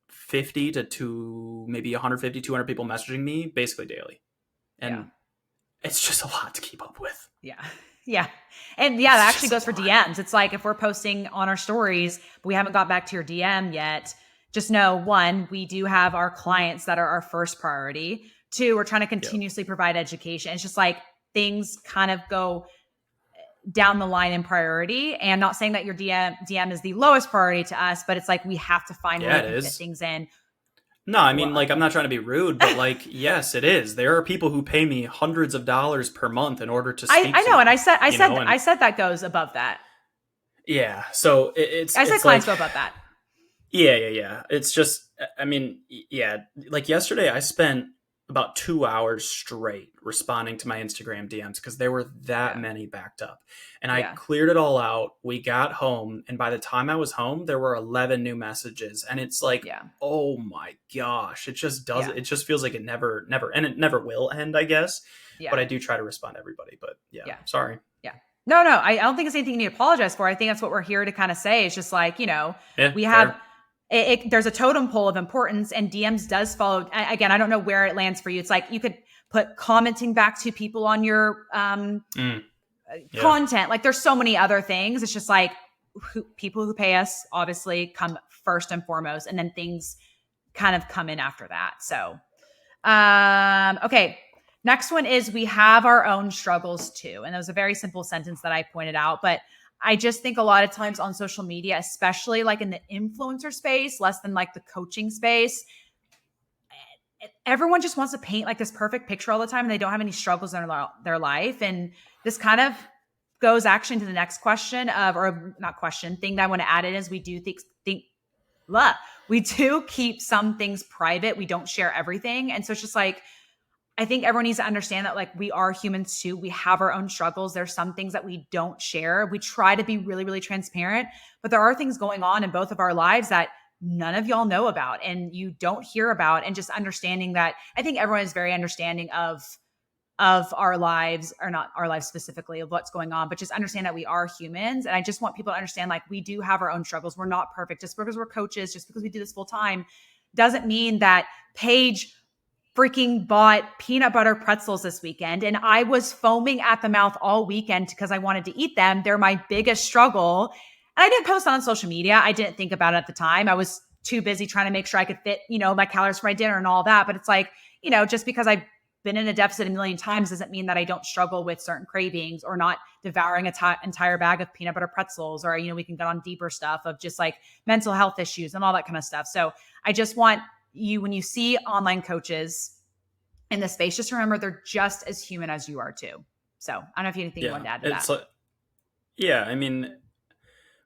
50 to maybe 150, 200 people messaging me basically daily. Yeah. And it's just a lot to keep up with. Yeah. Yeah. And yeah, that It's actually just goes a for lot. DMs. It's like if we're posting on our stories, but we haven't got back to your DM yet, just know one, we do have our clients that are our first priority. Two, we're trying to Yep. continuously provide education. It's just like things kind of go down the line in priority, and not saying that your DM is the lowest priority to us, but it's like we have to find where Yeah, we it can fit is. things in. No, I mean, Well, like, I'm not trying to be rude, but like, yes, it is. There are people who pay me hundreds of dollars per month in order to speak I to know, and me, I and said that goes above that. yeah. So I said it's clients like, go above that. yeah. It's just, I mean, yeah. Like yesterday, I spent about 2 hours straight responding to my Instagram DMs because there were that Yeah. many backed up. And I Yeah. cleared it all out. We got home. And by the time I was home, there were 11 new messages. And it's like, Yeah. oh my gosh, it just does. Yeah. It just feels like it never, and it never will end, I guess. But Yeah. I do try to respond to everybody. But yeah, Yeah. sorry. Yeah. No, no, I don't think it's anything you need to apologize for. I think that's what we're here to kind of say. It's just like, Yeah, we have fair. there's a totem pole of importance, and DMs does follow. Again, I don't know where it lands for you. It's like you could put commenting back to people on your Yeah. content. Like there's so many other things. It's just like people who pay us obviously come first and foremost, and then things kind of come in after that. So, okay. Next one is we have our own struggles too. And that was a very simple sentence that I pointed out, but I just think a lot of times on social media, especially like in the influencer space, less than like the coaching space, everyone just wants to paint like this perfect picture all the time and they don't have any struggles in their life. And this kind of goes actually to the next question or not question, thing that I want to add in is we do we do keep some things private. We don't share everything. And so it's just like, I think everyone needs to understand that like we are humans too. We have our own struggles. There's some things that we don't share. We try to be really, really transparent, but there are things going on in both of our lives that none of y'all know about and you don't hear about. And just understanding that I think everyone is very understanding of our lives, or not our lives specifically, of what's going on, but just understand that we are humans. And I just want people to understand like we do have our own struggles. We're not perfect. Just because we're coaches, just because we do this full time doesn't mean that Paige freaking bought peanut butter pretzels this weekend and I was foaming at the mouth all weekend because I wanted to eat them. They're my biggest struggle. And I didn't post on social media. I didn't think about it at the time. I was too busy trying to make sure I could fit, my calories for my dinner and all that. But it's like, just because I've been in a deficit a million times doesn't mean that I don't struggle with certain cravings or not devouring entire bag of peanut butter pretzels, or, we can get on deeper stuff of just like mental health issues and all that kind of stuff. So I just want you, when you see online coaches in the space, just remember they're just as human as you are too. So I don't know if you have anything you wanted to add to that. It's like, yeah, I mean,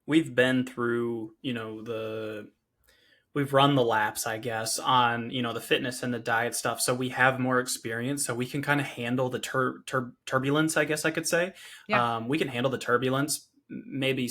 we've been through, we've run the laps, I guess, on the fitness and the diet stuff, so we have more experience, so we can kind of handle the turbulence, I guess I could say. Yeah. We can handle the turbulence maybe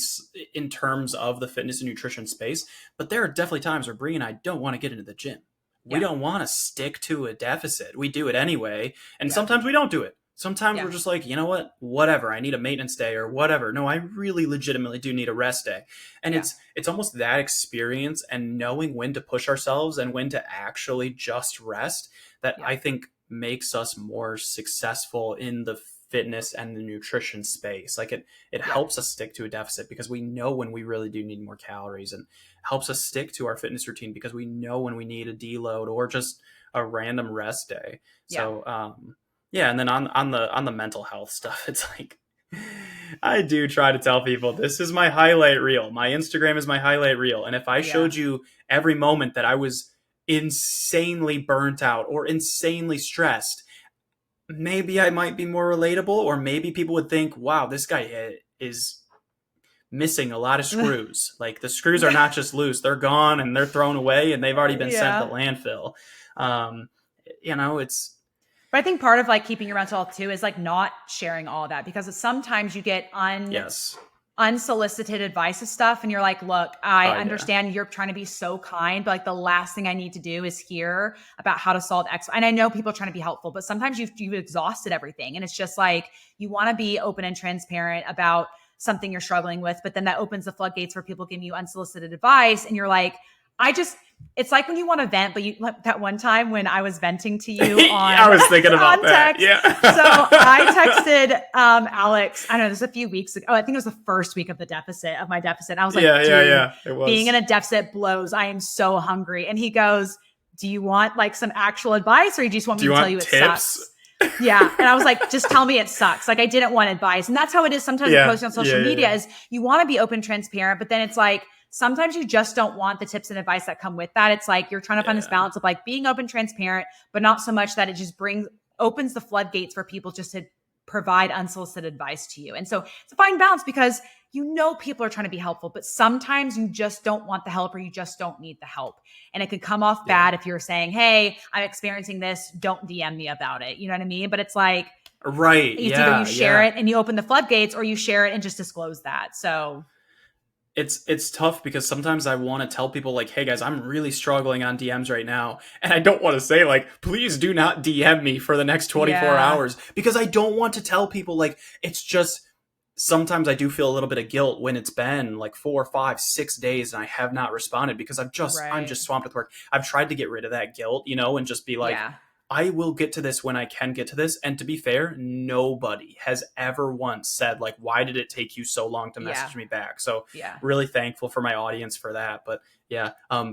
in terms of the fitness and nutrition space, but there are definitely times where Bree and I don't want to get into the gym. We Yeah. don't want to stick to a deficit. We do it anyway, and Yeah. sometimes we don't do it. Sometimes Yeah. we're just like, you know what, whatever, I need a maintenance day or whatever. No, I really legitimately do need a rest day. And Yeah. it's almost that experience and knowing when to push ourselves and when to actually just rest that Yeah. I think makes us more successful in the fitness and the nutrition space. Like it Yeah. helps us stick to a deficit because we know when we really do need more calories, and helps us stick to our fitness routine because we know when we need a deload or just a random rest day. Yeah. So yeah, and then on the mental health stuff, it's like I do try to tell people this is my highlight reel. My Instagram is my highlight reel. And if I showed you every moment that I was insanely burnt out or insanely stressed, maybe I might be more relatable, or maybe people would think, wow, this guy is missing a lot of screws. Like the screws are not just loose, they're gone and they're thrown away and they've already been sent to the landfill. It's. But I think part of like keeping your mental health too is like not sharing all that, because sometimes you get Yes. unsolicited advice and stuff, and you're like, look, I Yeah. understand you're trying to be so kind, but like the last thing I need to do is hear about how to solve X. And I know people are trying to be helpful, but sometimes you've exhausted everything, and it's just like you want to be open and transparent about something you're struggling with, but then that opens the floodgates for people giving you unsolicited advice, and you're like, it's like when you want to vent, but that one time when I was venting to you on I was thinking about that. text. Yeah. So I texted Alex, I don't know, this was a few weeks ago. I think it was the first week of my deficit. I was like, dude, it was. Being in a deficit blows. I am so hungry. And he goes, do you want like some actual advice, or do you just want me to tell you it sucks? Yeah. And I was like, just tell me it sucks. Like I didn't want advice. And that's how it is sometimes with posting on social media is you want to be open, transparent, but then it's like, sometimes you just don't want the tips and advice that come with that. It's like you're trying to find this balance of like being open, transparent, but not so much that it just opens the floodgates for people just to provide unsolicited advice to you. And so it's a fine balance, because people are trying to be helpful, but sometimes you just don't want the help, or you just don't need the help. And it could come off bad if you're saying, hey, I'm experiencing this, don't DM me about it. You know what I mean? But it's like, right. It's either you share it and you open the floodgates, or you share it and just disclose that. So it's tough, because sometimes I want to tell people like, hey guys, I'm really struggling on DMs right now. And I don't want to say like, please do not DM me for the next 24 hours, because I don't want to tell people like, it's just, sometimes I do feel a little bit of guilt when it's been like 4, 5, 6 days and I have not responded, because I'm just swamped with work. I've tried to get rid of that guilt, and just be like, I will get to this when I can get to this. And to be fair, nobody has ever once said like, why did it take you so long to message me back? So really thankful for my audience for that. But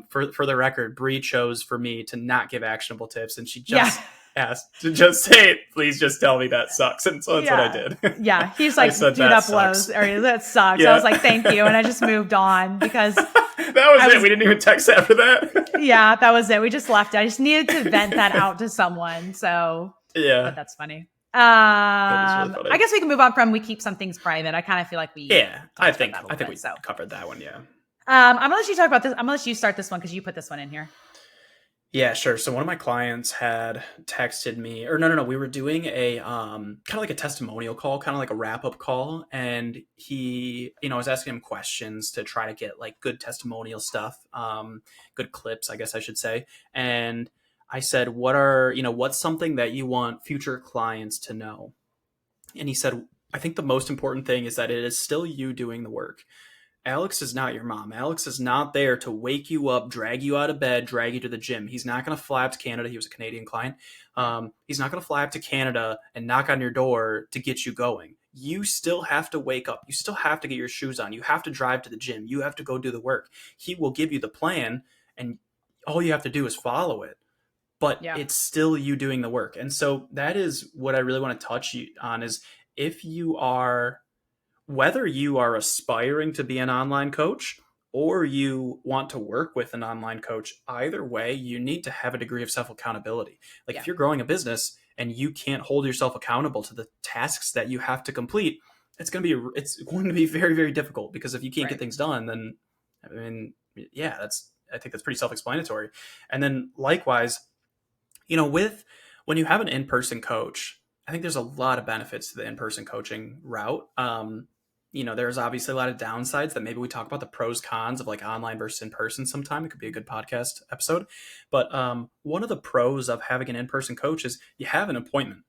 for the record, Bree chose for me to not give actionable tips, and she just asked to just say, please just tell me that sucks. And so that's what I did. Yeah. He's like, dude, that blows. Or that sucks. I was like, thank you. And I just moved on, because that was it. We didn't even text after that. Yeah, that was it. We just left it. I just needed to vent that out to someone. So but that's funny. That really funny. I guess we can move on from we keep some things private. I kind of feel like we I think we covered that one. I'm gonna let you talk about this. I'm gonna let you start this one, because you put this one in here. Yeah, sure. So one of my clients had texted me, or no, we were doing a kind of like a testimonial call, kind of like a wrap-up call, and he, I was asking him questions to try to get like good testimonial stuff, good clips, I guess I should say. And I said, what's something that you want future clients to know? And he said, I think the most important thing is that it is still you doing the work. Alex is not your mom. Alex is not there to wake you up, drag you out of bed, drag you to the gym. He's not going to fly up to Canada. He was a Canadian client. He's not going to fly up to Canada and knock on your door to get you going. You still have to wake up. You still have to get your shoes on. You have to drive to the gym. You have to go do the work. He will give you the plan, and all you have to do is follow it. But it's still you doing the work. And so that is what I really want to touch on, is whether you are aspiring to be an online coach or you want to work with an online coach, either way, you need to have a degree of self-accountability. Like if you're growing a business and you can't hold yourself accountable to the tasks that you have to complete, it's going to be very, very difficult, because if you can't get things done, then, I mean, I think that's pretty self-explanatory. And then likewise, when you have an in-person coach, I think there's a lot of benefits to the in-person coaching route. There's obviously a lot of downsides that maybe we talk about the pros cons of like online versus in person sometime. It could be a good podcast episode. But one of the pros of having an in-person coach is you have an appointment.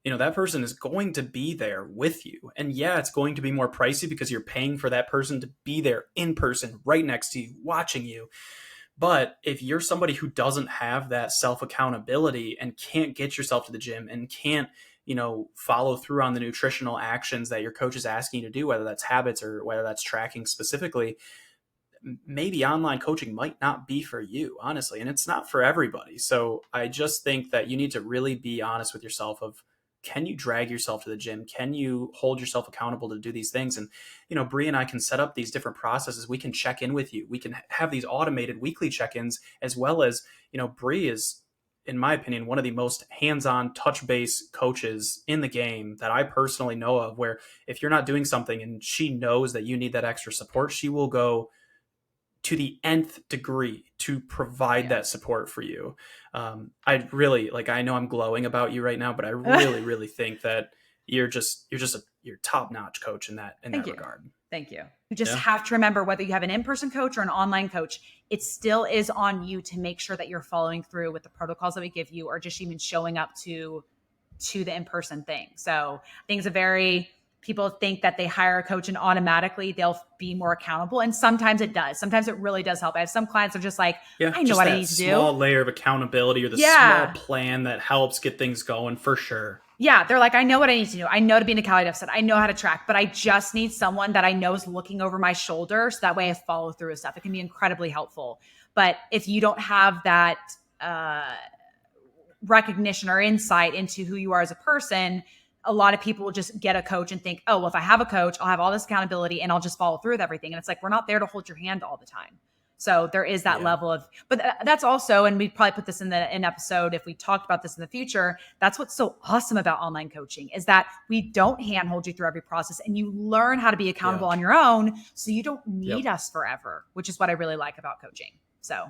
That person is going to be there with you. And yeah, it's going to be more pricey because you're paying for that person to be there in person, right next to you, watching you. But if you're somebody who doesn't have that self accountability and can't get yourself to the gym and can't, follow through on the nutritional actions that your coach is asking you to do, whether that's habits or whether that's tracking specifically, maybe online coaching might not be for you, honestly. And it's not for everybody. So I just think that you need to really be honest with yourself of, can you drag yourself to the gym? Can you hold yourself accountable to do these things? And, Bree and I can set up these different processes. We can check in with you. We can have these automated weekly check-ins, as well as, Bree is, in my opinion, one of the most hands-on touch-base coaches in the game that I personally know of, where if you're not doing something and she knows that you need that extra support, she will go to the nth degree to provide that support for you. I really I know I'm glowing about you right now, but I really, really think that you're top notch coach in that regard. Thank you. You just have to remember, whether you have an in-person coach or an online coach, it still is on you to make sure that you're following through with the protocols that we give you, or just even showing up to the in-person thing. So I think people think that they hire a coach and automatically they'll be more accountable. And sometimes it does. Sometimes it really does help. I have some clients that are just like, I know what I need to do. Small layer of accountability, or the small plan that helps get things going, for sure. Yeah. They're like, I know what I need to do. I know to be in a calorie deficit. I know how to track, but I just need someone that I know is looking over my shoulder. So that way I follow through with stuff. It can be incredibly helpful. But if you don't have that recognition or insight into who you are as a person, a lot of people will just get a coach and think, oh, well, if I have a coach, I'll have all this accountability and I'll just follow through with everything. And it's like, we're not there to hold your hand all the time. So there is that level of, but that's also, and we'd probably put this in an episode if we talked about this in the future, that's what's so awesome about online coaching, is that we don't handhold you through every process, and you learn how to be accountable on your own. So you don't need us forever, which is what I really like about coaching. So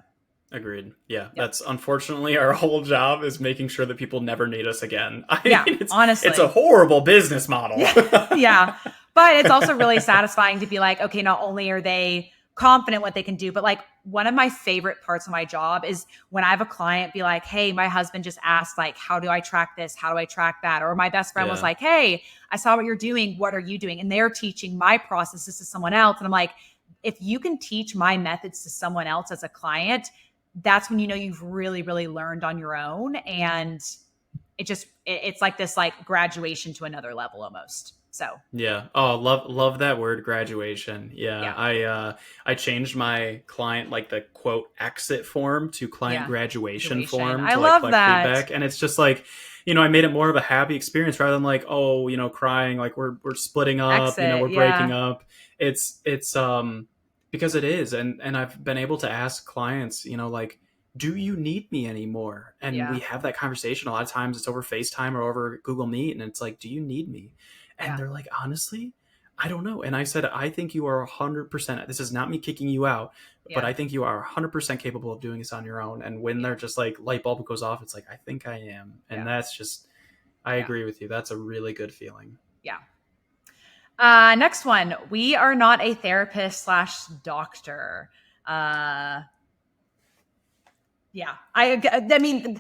agreed. Yeah. That's unfortunately our whole job, is making sure that people never need us again. Honestly, it's a horrible business model. Yeah. But it's also really satisfying to be like, okay, not only are they confident what they can do, but like, one of my favorite parts of my job is when I have a client be like, hey, my husband just asked, like, how do I track this? How do I track that? Or my best friend was like, hey, I saw what you're doing. What are you doing? And they're teaching my processes to someone else. And I'm like, if you can teach my methods to someone else as a client, that's when you know you've really, really learned on your own. And it's like this like graduation to another level almost. So love that word, graduation. I changed my client, like the quote exit form, to client graduation form. I love that. Feedback. And it's just like, I made it more of a happy experience rather than like, crying, like we're splitting up, exit, we're breaking up. It's because it is. And I've been able to ask clients, like, do you need me anymore? And we have that conversation. A lot of times it's over FaceTime or over Google Meet. And it's like, do you need me? And they're like, honestly, I don't know. And I said, I think you are 100%. This is not me kicking you out, but I think you are 100% capable of doing this on your own. And when they're just like, light bulb goes off, it's like, I think I am. And that's just, I agree with you. That's a really good feeling. Yeah. Next one. We are not a therapist / doctor. I mean,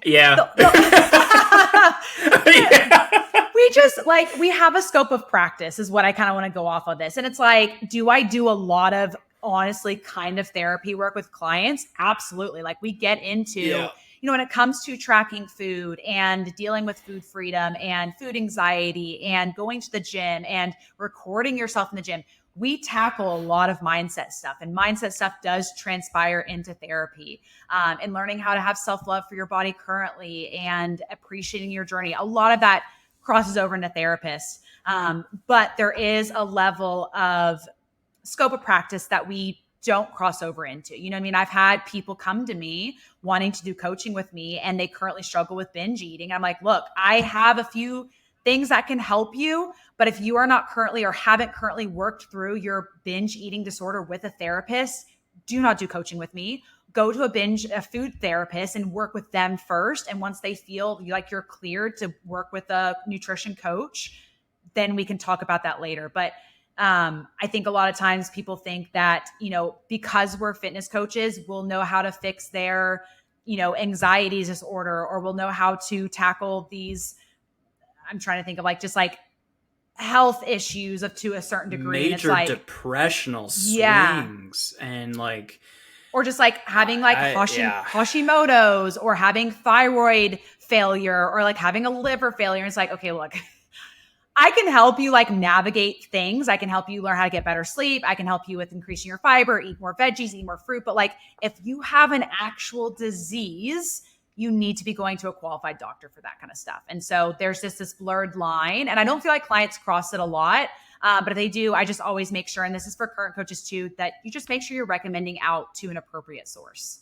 we just we have a scope of practice is what I kind of want to go off of this. And it's like, do I do a lot of honestly kind of therapy work with clients? Absolutely. Like, we get into, when it comes to tracking food and dealing with food freedom and food anxiety and going to the gym and recording yourself in the gym, we tackle a lot of mindset stuff, and mindset stuff does transpire into therapy, and learning how to have self-love for your body currently and appreciating your journey. A lot of that crosses over into therapists. But there is a level of scope of practice that we don't cross over into. You know what I mean? I've had people come to me wanting to do coaching with me, and they currently struggle with binge eating. I'm like, look, I have a few things that can help you, but if you are not currently or haven't currently worked through your binge eating disorder with a therapist, do not do coaching with me. Go to a food therapist and work with them first. And once they feel like you're cleared to work with a nutrition coach, then we can talk about that later. But I think a lot of times people think that, because we're fitness coaches, we'll know how to fix their, anxiety disorder, or we'll know how to tackle these, I'm trying to think of just health issues to a certain degree. Major and it's depressional swings and or just having Hashimoto's, or having thyroid failure, or having a liver failure. It's okay, look, I can help you navigate things. I can help you learn how to get better sleep. I can help you with increasing your fiber, eat more veggies, eat more fruit. But if you have an actual disease, you need to be going to a qualified doctor for that kind of stuff. And so there's just this blurred line. And I don't feel like clients cross it a lot. But if they do, I just always make sure, and this is for current coaches too, that you just make sure you're recommending out to an appropriate source.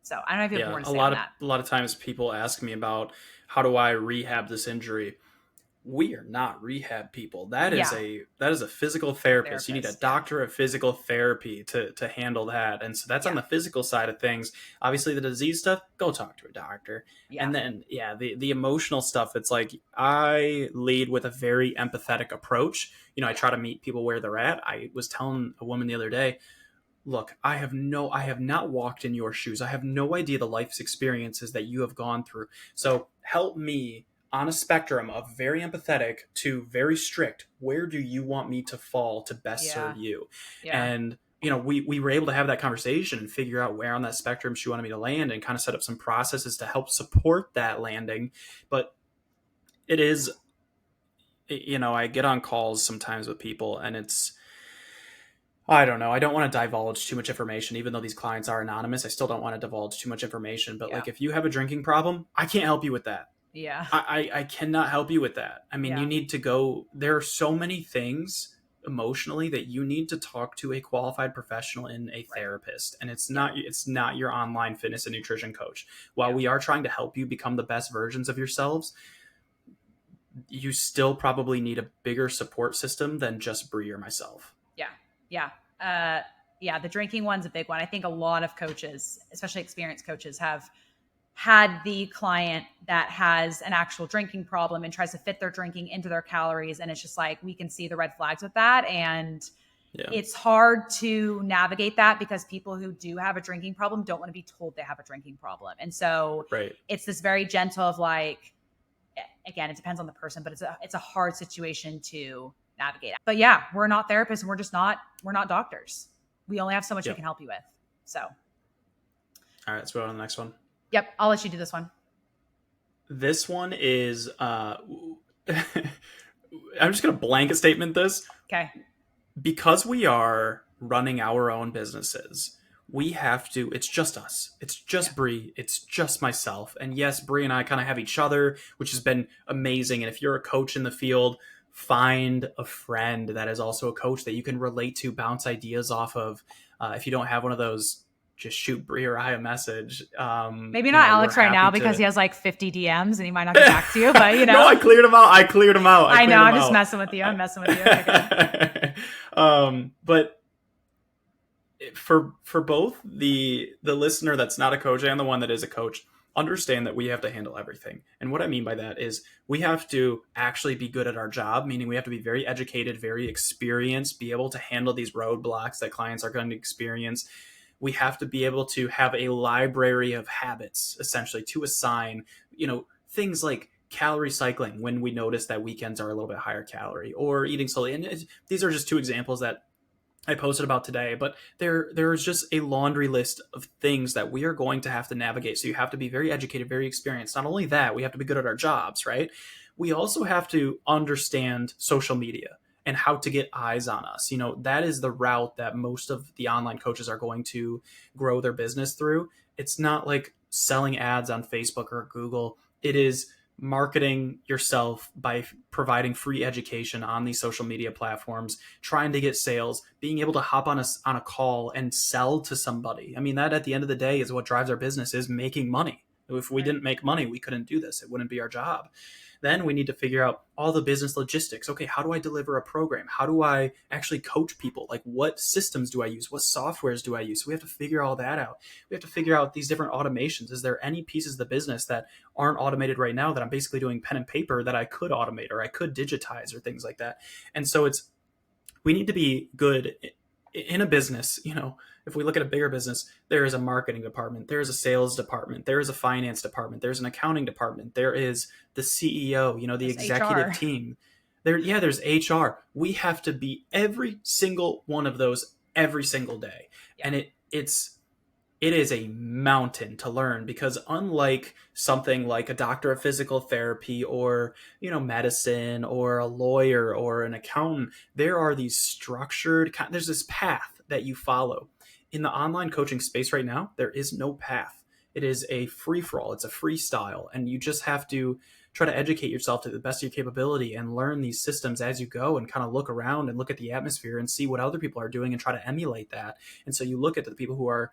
So I don't know if you have more to say on that. A lot of times people ask me about, how do I rehab this injury? We are not rehab people. That is a physical therapist. You need a doctor of physical therapy to handle that. And so that's on the physical side of things. Obviously the disease stuff, go talk to a doctor. Yeah. And then the emotional stuff, it's I lead with a very empathetic approach. I try to meet people where they're at. I was telling a woman the other day, look, I have not walked in your shoes. I have no idea the life experiences that you have gone through. So help me on a spectrum of very empathetic to very strict. Where do you want me to fall to best serve you? Yeah. And, we were able to have that conversation and figure out where on that spectrum she wanted me to land, and kind of set up some processes to help support that landing. But it is, I get on calls sometimes with people, and it's, I don't know. I don't want to divulge too much information, even though these clients are anonymous. I still don't want to divulge too much information. But if you have a drinking problem, I can't help you with that. Yeah. I cannot help you with that. I mean, you need to go, there are so many things emotionally that you need to talk to a qualified professional and a therapist. And it's not your online fitness and nutrition coach. While we are trying to help you become the best versions of yourselves, you still probably need a bigger support system than just Bree or myself. Yeah. The drinking one's a big one. I think a lot of coaches, especially experienced coaches, have had the client that has an actual drinking problem and tries to fit their drinking into their calories. And it's just we can see the red flags with that. And it's hard to navigate that, because people who do have a drinking problem don't want to be told they have a drinking problem. And so it's this very gentle of again, it depends on the person, but it's a hard situation to navigate. But we're not therapists, and we're not doctors. We only have so much we can help you with. So. All right, let's go on to the next one. Yep, I'll let you do this one. This one is, I'm just going to blanket statement this. Okay. Because we are running our own businesses, we have to, it's just us. It's just Bree. It's just myself. And yes, Bree and I kind of have each other, which has been amazing. And if you're a coach in the field, find a friend that is also a coach that you can relate to, bounce ideas off of. If you don't have one of those, just shoot Bree or I a message. Maybe not Alex right now, because he has 50 DMs and he might not get back to you, but No, I cleared them out. I know. I'm just messing with you. Okay. But for both the listener that's not a coach and the one that is a coach, understand that we have to handle everything. And what I mean by that is we have to actually be good at our job, meaning we have to be very educated, very experienced, be able to handle these roadblocks that clients are going to experience. We have to be able to have a library of habits, essentially, to assign, things like calorie cycling when we notice that weekends are a little bit higher calorie, or eating slowly. And these are just two examples that I posted about today, but there is just a laundry list of things that we are going to have to navigate. So you have to be very educated, very experienced. Not only that, we have to be good at our jobs, right? We also have to understand social media and how to get eyes on us. That is the route that most of the online coaches are going to grow their business through. It's not like selling ads on Facebook or Google. It is marketing yourself by providing free education on these social media platforms, trying to get sales, being able to hop on a call and sell to somebody. I mean, that at the end of the day is what drives our business, is making money. If we didn't make money, we couldn't do this. It wouldn't be our job. Then we need to figure out all the business logistics. Okay, how do I deliver a program? How do I actually coach people? Like, what systems do I use? What softwares do I use? So we have to figure all that out. We have to figure out these different automations. Is there any pieces of the business that aren't automated right now that I'm basically doing pen and paper that I could automate or I could digitize or things like that? And so we need to be good in a business. If we look at a bigger business, there is a marketing department, there is a sales department, there is a finance department, there's an accounting department, there is the CEO, the There's executive HR. team. There's HR. We have to be every single one of those every single day. Yeah. And it is a mountain to learn, because unlike something like a doctor of physical therapy or, medicine or a lawyer or an accountant, there are these there's this path that you follow. In the online coaching space right now, there is no path. It is a free-for-all. It's a freestyle. And you just have to try to educate yourself to the best of your capability and learn these systems as you go, and kind of look around and look at the atmosphere and see what other people are doing and try to emulate that. And so you look at the people who are,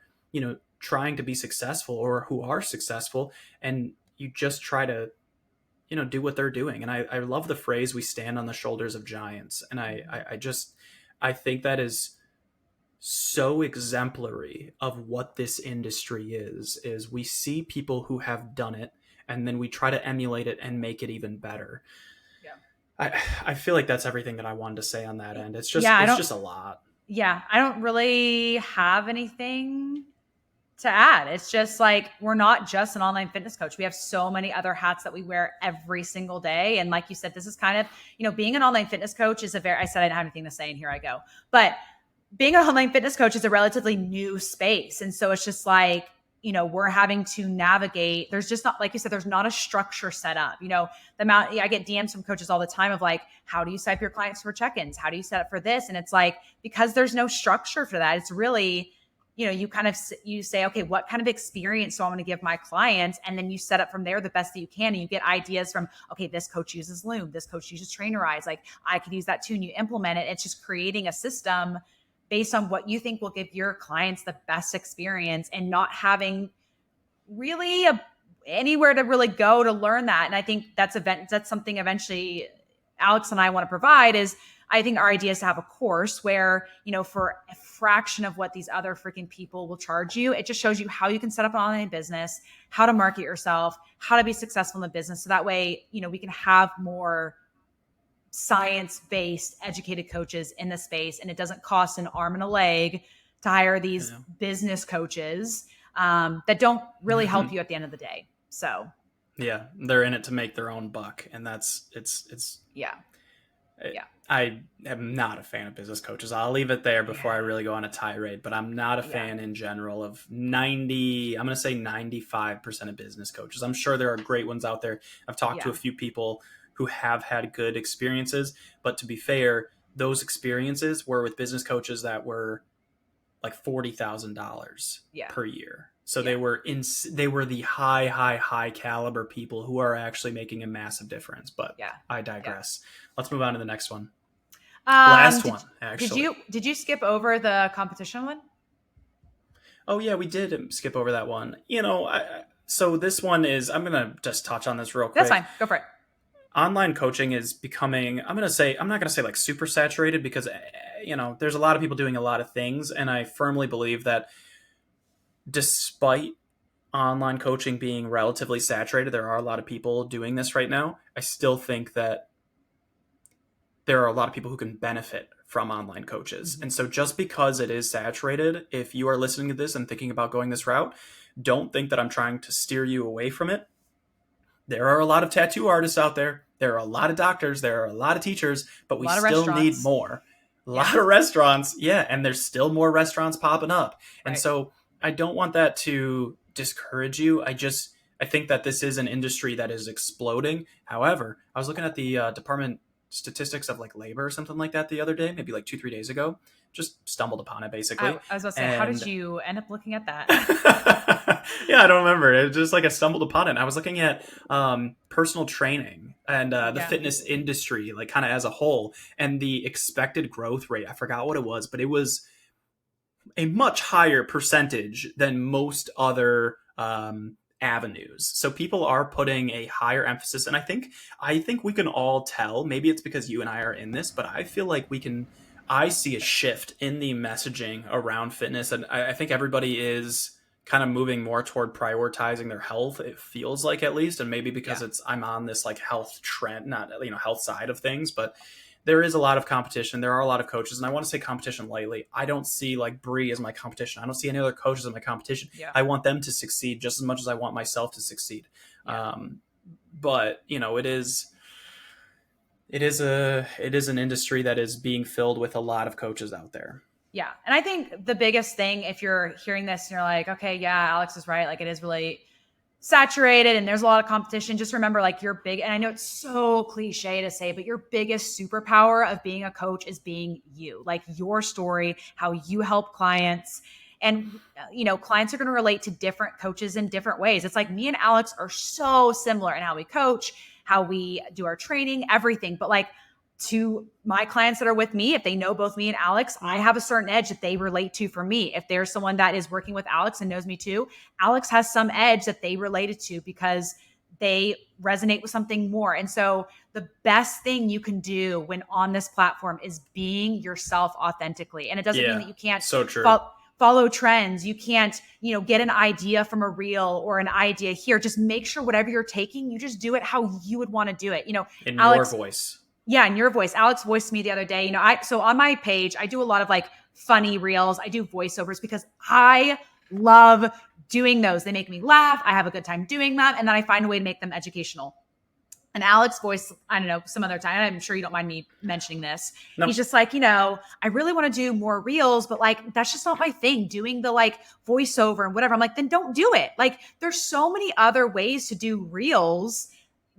trying to be successful or who are successful, and you just try to, do what they're doing. And I love the phrase, we stand on the shoulders of giants. And I think that is so exemplary of what this industry is we see people who have done it, and then we try to emulate it and make it even better. Yeah. I feel like that's everything that I wanted to say on that end. It's just a lot. Yeah. I don't really have anything to add. It's just like, we're not just an online fitness coach. We have so many other hats that we wear every single day. And like you said, this is kind of, being an online fitness coach is I said I didn't have anything to say, and here I go. But being an online fitness coach is a relatively new space. And so it's just like, we're having to navigate. There's just not, like you said, there's not a structure set up. The amount, I get DMs from coaches all the time of like, how do you set up your clients for check-ins? How do you set up for this? And it's like, because there's no structure for that, it's really, you say, okay, what kind of experience do I want to give my clients? And then you set up from there the best that you can. And you get ideas from, okay, this coach uses Loom, this coach uses Trainerize. Like, I could use that too. And you implement it. It's just creating a system based on what you think will give your clients the best experience, and not having really anywhere to really go to learn that. And I think that's something eventually Alex and I want to provide. Is I think our idea is to have a course where, for a fraction of what these other freaking people will charge you, it just shows you how you can set up an online business, how to market yourself, how to be successful in the business. So that way, we can have more science-based educated coaches in the space, and it doesn't cost an arm and a leg to hire these business coaches that don't really help you at the end of the day. So yeah, they're in it to make their own buck, and I am not a fan of business coaches. I'll leave it there before I really go on a tirade, but I'm not a fan in general of I'm going to say 95% of business coaches. I'm sure there are great ones out there. I've talked to a few people who have had good experiences, but to be fair, those experiences were with business coaches that were like $40,000 per year. So they were the high caliber people who are actually making a massive difference. But I digress. Let's move on to the next one. Last one, actually. Did you skip over the competition one? Oh yeah, we did skip over that one. So this one is, I'm going to just touch on this real quick. That's fine. Go for it. Online coaching is becoming, I'm not going to say like super saturated, because, there's a lot of people doing a lot of things. And I firmly believe that despite online coaching being relatively saturated, there are a lot of people doing this right now. I still think that there are a lot of people who can benefit from online coaches. And so just because it is saturated, if you are listening to this and thinking about going this route, don't think that I'm trying to steer you away from it. There are a lot of tattoo artists out there. There are a lot of doctors. There are a lot of teachers, but we still need more. A lot of restaurants. Yeah. And there's still more restaurants popping up. And so I don't want that to discourage you. I think that this is an industry that is exploding. However, I was looking at the department statistics of like labor or something like that the other day, maybe like 2-3 days ago. Just stumbled upon it, basically. I was about to say, how did you end up looking at that? Yeah, I don't remember. It was just like I stumbled upon it. And I was looking at personal training and the fitness industry, like kind of as a whole, and the expected growth rate. I forgot what it was, but it was a much higher percentage than most other avenues. So people are putting a higher emphasis, and I think we can all tell. Maybe it's because you and I are in this, but I feel like we can. I see a shift in the messaging around fitness, and I think everybody is kind of moving more toward prioritizing their health. It feels like, at least, and maybe because Yeah. I'm on this like health trend, not health side of things, but there is a lot of competition. There are a lot of coaches, and I want to say competition lightly. I don't see like Bree as my competition. I don't see any other coaches as my competition. Yeah. I want them to succeed just as much as I want myself to succeed. Yeah. But it is an industry that is being filled with a lot of coaches out there. Yeah. And I think the biggest thing, if you're hearing this and you're like, okay, yeah, Alex is right. Like, it is really saturated and there's a lot of competition. Just remember, like, your big, and I know it's so cliche to say, but your biggest superpower of being a coach is being you, like your story, how you help clients. And, clients are going to relate to different coaches in different ways. It's like me and Alex are so similar in how we coach, how we do our training, everything. But like, to my clients that are with me, if they know both me and Alex, I have a certain edge that they relate to for me. If there's someone that is working with Alex and knows me too, Alex has some edge that they related to because they resonate with something more. And so the best thing you can do when on this platform is being yourself authentically. And it doesn't mean that you can't so true. Follow trends. You can't, get an idea from a reel or an idea here. Just make sure whatever you're taking, you just do it how you would want to do it. In Alex, your voice. Yeah, in your voice. Alex voiced me the other day. So on my page, I do a lot of like funny reels. I do voiceovers because I love doing those. They make me laugh. I have a good time doing them. And then I find a way to make them educational. And Alex voice, I don't know, some other time, I'm sure you don't mind me mentioning this. No. He's just like, I really want to do more reels, but like, that's just not my thing, doing the like voiceover and whatever. I'm like, then don't do it. Like, there's so many other ways to do reels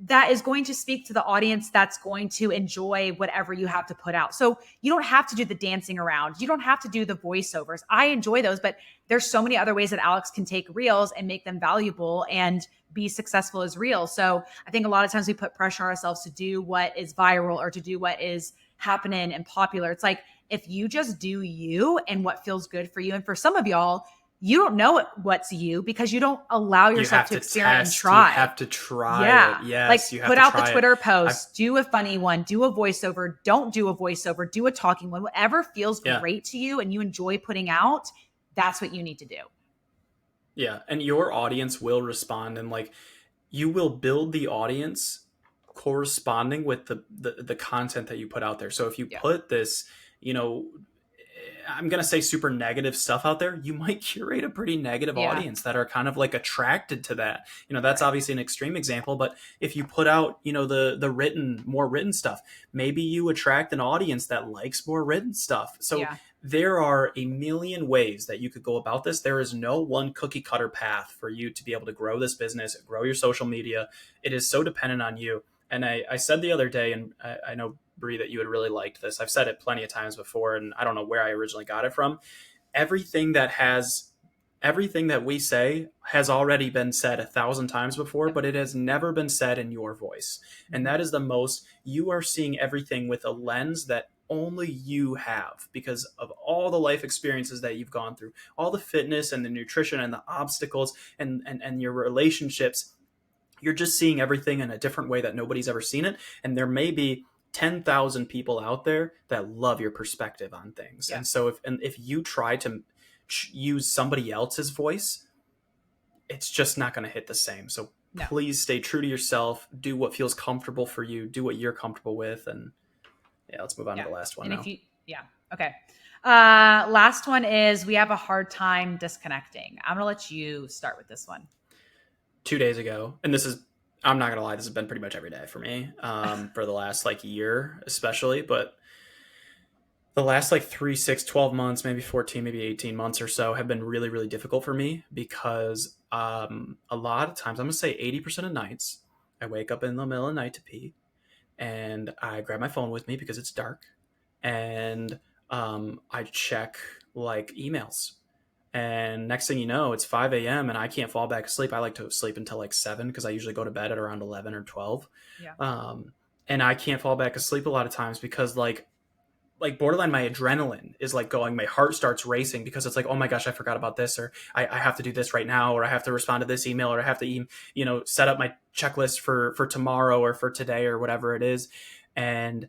that is going to speak to the audience that's going to enjoy whatever you have to put out. So you don't have to do the dancing around. You don't have to do the voiceovers. I enjoy those, but there's so many other ways that Alex can take reels and make them valuable and be successful as reels. So I think a lot of times we put pressure on ourselves to do what is viral or to do what is happening and popular. It's like, if you just do you and what feels good for you. And for some of y'all, you don't know what's you because you don't allow yourself to experiment and try. You have to try it. Yes, like you have put to out try the Twitter post, do a funny one, do a voiceover, don't do a voiceover, do a talking one. Whatever feels great to you and you enjoy putting out, that's what you need to do. Yeah, and your audience will respond, and like you will build the audience corresponding with the content that you put out there. So if you put this, I'm going to say super negative stuff out there, you might curate a pretty negative audience that are kind of like attracted to that. That's obviously an extreme example, but if you put out, the more written stuff, maybe you attract an audience that likes more written stuff. So there are a million ways that you could go about this. There is no one cookie cutter path for you to be able to grow this business, grow your social media. It is so dependent on you. And I said the other day, and I know, Bree, that you had really liked this. I've said it plenty of times before, and I don't know where I originally got it from. Everything that we say has already been said 1,000 times before, but it has never been said in your voice. And that is the most, you are seeing everything with a lens that only you have because of all the life experiences that you've gone through, all the fitness and the nutrition and the obstacles and your relationships. You're just seeing everything in a different way that nobody's ever seen it. And there may be 10,000 people out there that love your perspective on things. And so if you try to use somebody else's voice, it's just not going to hit the same. So please stay true to yourself, do what feels comfortable for you, do what you're comfortable with. And let's move on to the last one. And okay. Last one is, we have a hard time disconnecting. I'm going to let you start with this one. 2 days ago, and I'm not gonna lie, this has been pretty much every day for me for the last year especially, but the last 3, 6, 12 months, maybe 14, maybe 18 months or so have been really, really difficult for me because a lot of times, I'm gonna say 80% of nights, I wake up in the middle of the night to pee, and I grab my phone with me because it's dark, and I check emails. And next thing you know, it's 5 a.m. and I can't fall back asleep. I like to sleep until 7 because I usually go to bed at around 11 or 12. And I can't fall back asleep a lot of times because like borderline my adrenaline is like going, my heart starts racing because it's like, oh my gosh, I forgot about this, or I have to do this right now, or I have to respond to this email, or I have to set up my checklist for tomorrow or for today or whatever it is. And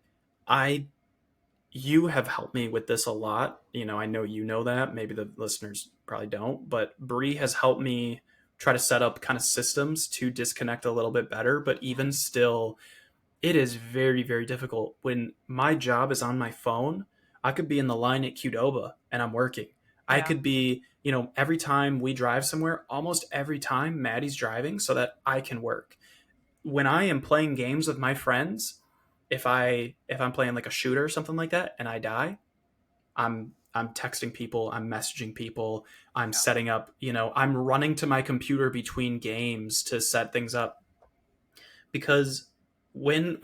you have helped me with this a lot. I know that, maybe the listeners probably don't, but Bree has helped me try to set up kind of systems to disconnect a little bit better. But even still, it is very, very difficult. When my job is on my phone, I could be in the line at Qdoba and I'm working. Yeah. I could be, every time we drive somewhere, almost every time Maddie's driving so that I can work. When I am playing games with my friends, if I'm playing like a shooter or something like that and I die, I'm texting people, I'm messaging people, I'm setting up, I'm running to my computer between games to set things up. Because when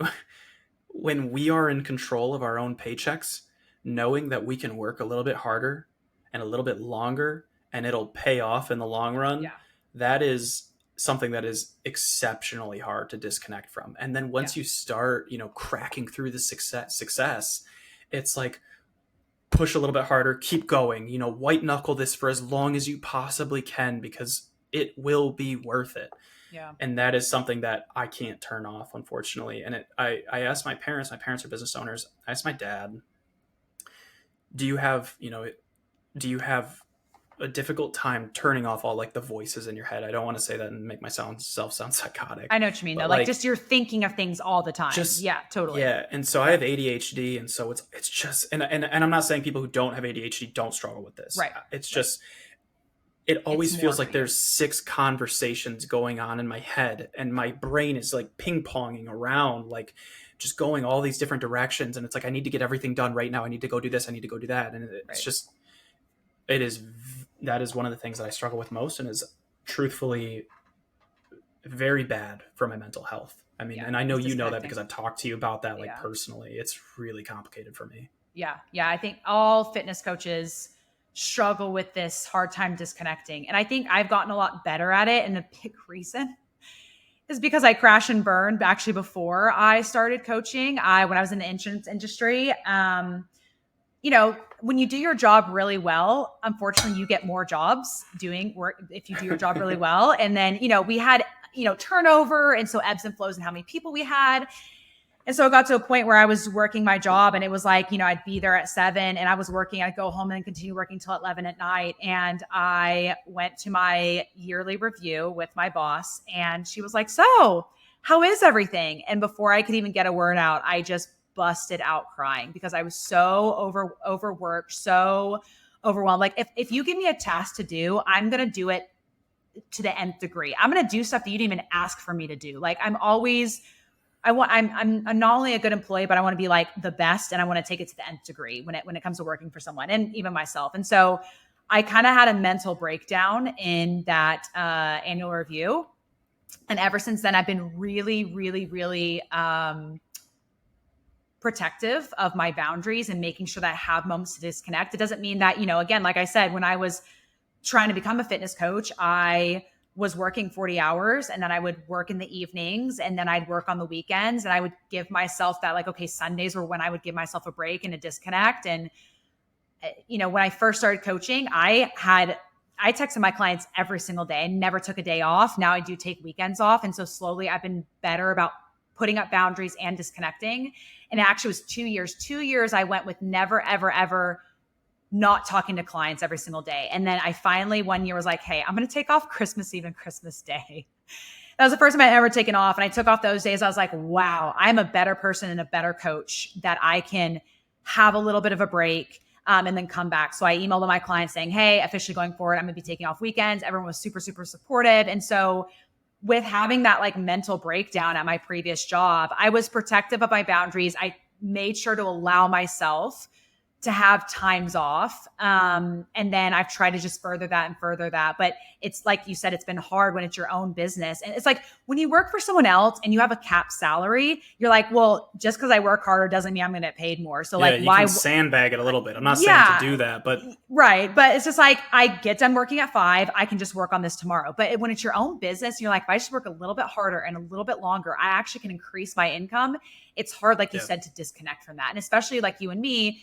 we are in control of our own paychecks, knowing that we can work a little bit harder and a little bit longer and it'll pay off in the long run, that is something that is exceptionally hard to disconnect from. And then once you start, cracking through the success, it's like, push a little bit harder, keep going, white knuckle this for as long as you possibly can, because it will be worth it. Yeah. And that is something that I can't turn off, unfortunately. And I asked my parents are business owners. I asked my dad, do you have a difficult time turning off all like the voices in your head? I don't want to say that and make myself sound psychotic. I know what you mean. Though, like just you're thinking of things all the time. Totally. Yeah. And so I have ADHD. And so it's just, and I'm not saying people who don't have ADHD don't struggle with this. Right. It's just, it always feels like there's 6 conversations going on in my head and my brain is like ping ponging around, like just going all these different directions. And it's like, I need to get everything done right now. I need to go do this. I need to go do that. And it's just, that is one of the things that I struggle with most and is truthfully very bad for my mental health. I mean, and I know you know that because I've talked to you about that, like personally. It's really complicated for me. Yeah. Yeah. I think all fitness coaches struggle with this hard time disconnecting. And I think I've gotten a lot better at it. And the big reason is because I crash and burned actually before I started coaching. When I was in the insurance industry, when you do your job really well, unfortunately you get more jobs doing work if you do your job really well. And then, we had, turnover. And so ebbs and flows and how many people we had. And so it got to a point where I was working my job and it was like, I'd be there at 7 and I was working, I'd go home and continue working till 11 at night. And I went to my yearly review with my boss and she was like, so how is everything? And before I could even get a word out, I just busted out crying because I was so overworked, so overwhelmed. Like if you give me a task to do, I'm going to do it to the nth degree. I'm going to do stuff that you didn't even ask for me to do. Like I'm not only a good employee, but I want to be like the best and I want to take it to the nth degree when it comes to working for someone and even myself. And so I kind of had a mental breakdown in that annual review. And ever since then, I've been really, really, really protective of my boundaries and making sure that I have moments to disconnect. It doesn't mean that, again, like I said, when I was trying to become a fitness coach, I was working 40 hours and then I would work in the evenings and then I'd work on the weekends and I would give myself that like, okay, Sundays were when I would give myself a break and a disconnect. And, when I first started coaching, I texted my clients every single day. I never took a day off. Now I do take weekends off. And so slowly I've been better about putting up boundaries and disconnecting. And it actually was 2 years. 2 years I went with never, ever, ever not talking to clients every single day. And then I finally one year was like, hey, I'm going to take off Christmas Eve and Christmas Day. That was the first time I'd ever taken off. And I took off those days. I was like, wow, I'm a better person and a better coach that I can have a little bit of a break and then come back. So I emailed my clients saying, hey, officially going forward, I'm going to be taking off weekends. Everyone was super, super supportive. And so with having that like mental breakdown at my previous job, I was protective of my boundaries. I made sure to allow myself to have times off. And then I've tried to just further that. But it's like you said, it's been hard when it's your own business. And it's like when you work for someone else and you have a capped salary, you're like, well, just because I work harder doesn't mean I'm going to get paid more. So like, why sandbag it a little bit? I'm not saying to do that, but right. But it's just like, I get done working at 5, I can just work on this tomorrow. But when it's your own business, you're like, if I just work a little bit harder and a little bit longer, I actually can increase my income. It's hard, like you said, to disconnect from that. And especially like you and me,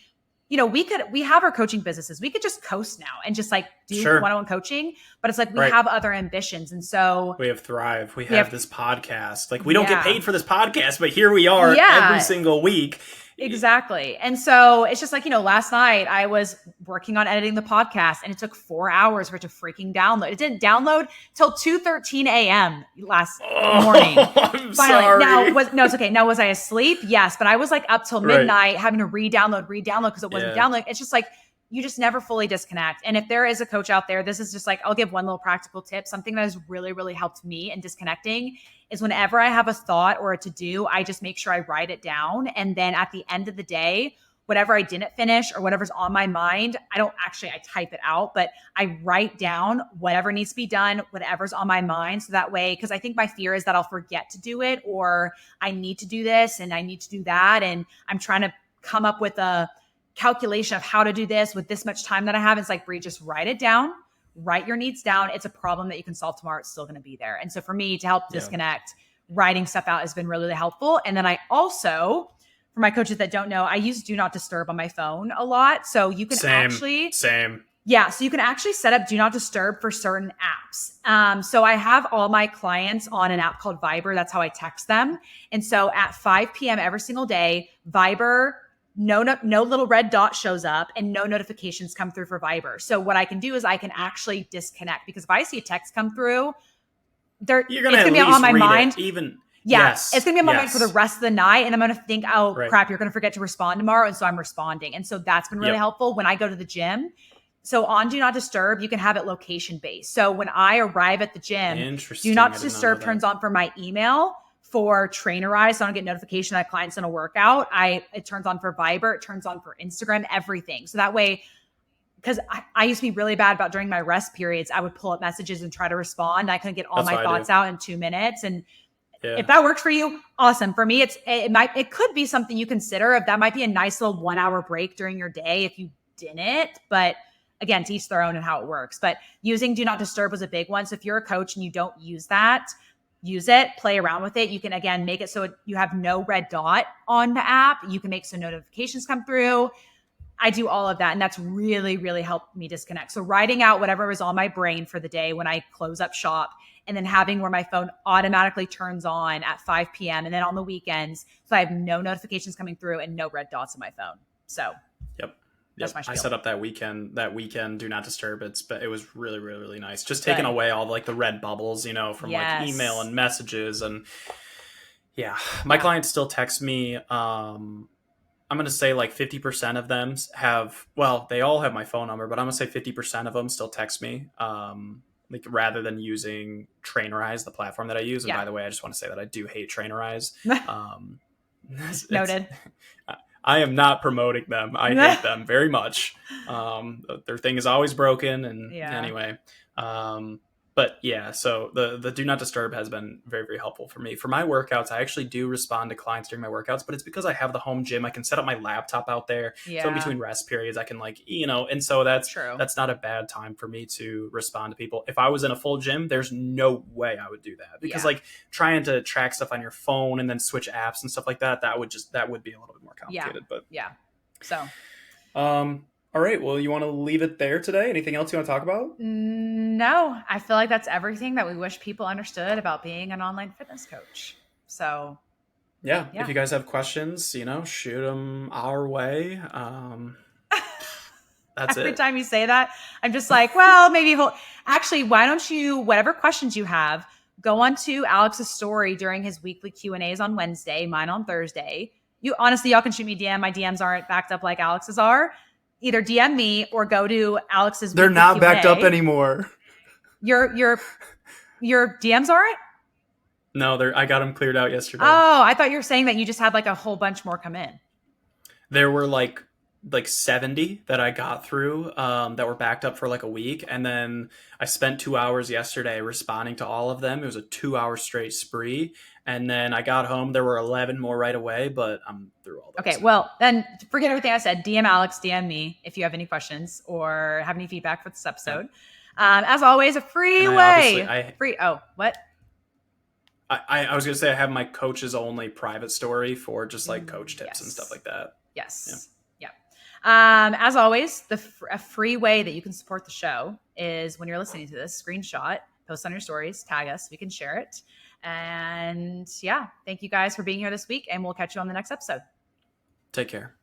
we have our coaching businesses. We could just coast now and just like do one-on-one coaching, but it's like we have other ambitions. And so we have Thrive. We have this podcast. Like we don't get paid for this podcast, but here we are every single week. Exactly. And so it's just like, last night I was working on editing the podcast and it took 4 hours for it to freaking download. It didn't download till 2:13 a.m. last morning. I'm sorry. It's okay. Now, was I asleep? Yes. But I was like up till midnight having to re-download because it wasn't downloading. It's just like, you just never fully disconnect. And if there is a coach out there, this is just like, I'll give one little practical tip. Something that has really, really helped me in disconnecting is whenever I have a thought or a to-do, I just make sure I write it down. And then at the end of the day, whatever I didn't finish or whatever's on my mind, I type it out, but I write down whatever needs to be done, whatever's on my mind. So that way, because I think my fear is that I'll forget to do it, or I need to do this and I need to do that. And I'm trying to come up with a calculation of how to do this with this much time that I have. It's like, Bree, just write it down, write your needs down. It's a problem that you can solve tomorrow. It's still going to be there. And so for me to help disconnect, writing stuff out has been really, really helpful. And then I also, for my coaches that don't know, I use Do Not Disturb on my phone a lot. So you can so you can actually set up Do Not Disturb for certain apps. So I have all my clients on an app called Viber. That's how I text them. And so at 5 p.m. every single day, Viber, no little red dot shows up and no notifications come through for Viber. So what I can do is I can actually disconnect, because if I see a text come through, it's going to be on my mind. It's going to be on my mind for the rest of the night. And I'm going to think, crap, you're going to forget to respond tomorrow. And so I'm responding. And so that's been really helpful when I go to the gym. So on Do Not Disturb, you can have it location based. So when I arrive at the gym, Do Not Disturb turns on for my email, for Trainerize, so I don't get notification that a client's in a workout. It turns on for Viber, it turns on for Instagram, everything. So that way, because I used to be really bad about during my rest periods, I would pull up messages and try to respond. I couldn't get all my thoughts out in 2 minutes. And if that works for you, awesome. For me, it could be something you consider. If that might be a nice little 1 hour break during your day if you didn't. But again, to each their own and how it works. But using Do Not Disturb was a big one. So if you're a coach and you don't use that, use it, play around with it. You can, again, make it so you have no red dot on the app. You can make so notifications come through. I do all of that. And that's really, really helped me disconnect. So writing out whatever was on my brain for the day when I close up shop, and then having where my phone automatically turns on at 5 p.m. and then on the weekends. So I have no notifications coming through and no red dots on my phone. So that's my spiel. I set up that weekend Do Not Disturb. It was really, really, really nice. Just taking away all like the red bubbles, from like email and messages. And my clients still text me. I'm going to say like 50% of them they all have my phone number, but I'm going to say 50% of them still text me. Like rather than using Trainerize, the platform that I use. And by the way, I just want to say that I do hate Trainerize. Noted. I am not promoting them. I hate them very much. Their thing is always broken. And anyway, but so the Do Not Disturb has been very, very helpful for me. For my workouts, I actually do respond to clients during my workouts, but it's because I have the home gym. I can set up my laptop out there. So in between rest periods, I can and so that's not a bad time for me to respond to people. If I was in a full gym, there's no way I would do that, because like trying to track stuff on your phone and then switch apps and stuff like that, that would be a little bit more complicated. All right. Well, you want to leave it there today? Anything else you want to talk about? No, I feel like that's everything that we wish people understood about being an online fitness coach. So if you guys have questions, shoot them our way. That's Every time you say that, I'm just like, well, maybe actually, why don't you, whatever questions you have, go on to Alex's story during his weekly Q&As on Wednesday, mine on Thursday. Y'all can shoot me a DM. My DMs aren't backed up like Alex's are. Either DM me or go to Alex's. They're not backed up anymore. Your DMs aren't? No, I got them cleared out yesterday. Oh, I thought you were saying that you just had like a whole bunch more come in. There were like 70 that I got through that were backed up for like a week. And then I spent 2 hours yesterday responding to all of them. It was a 2-hour straight spree. And then I got home. There were 11 more right away, but I'm through all those. Okay, well, then forget everything I said. DM Alex, DM me if you have any questions or have any feedback for this episode. As always, a free way. What? I was going to say I have my coaches only private story for just like coach tips and stuff like that. Yes. Yeah. As always, a free way that you can support the show is when you're listening to this, screenshot, post on your stories, tag us, we can share it. And yeah, thank you guys for being here this week, and we'll catch you on the next episode. Take care.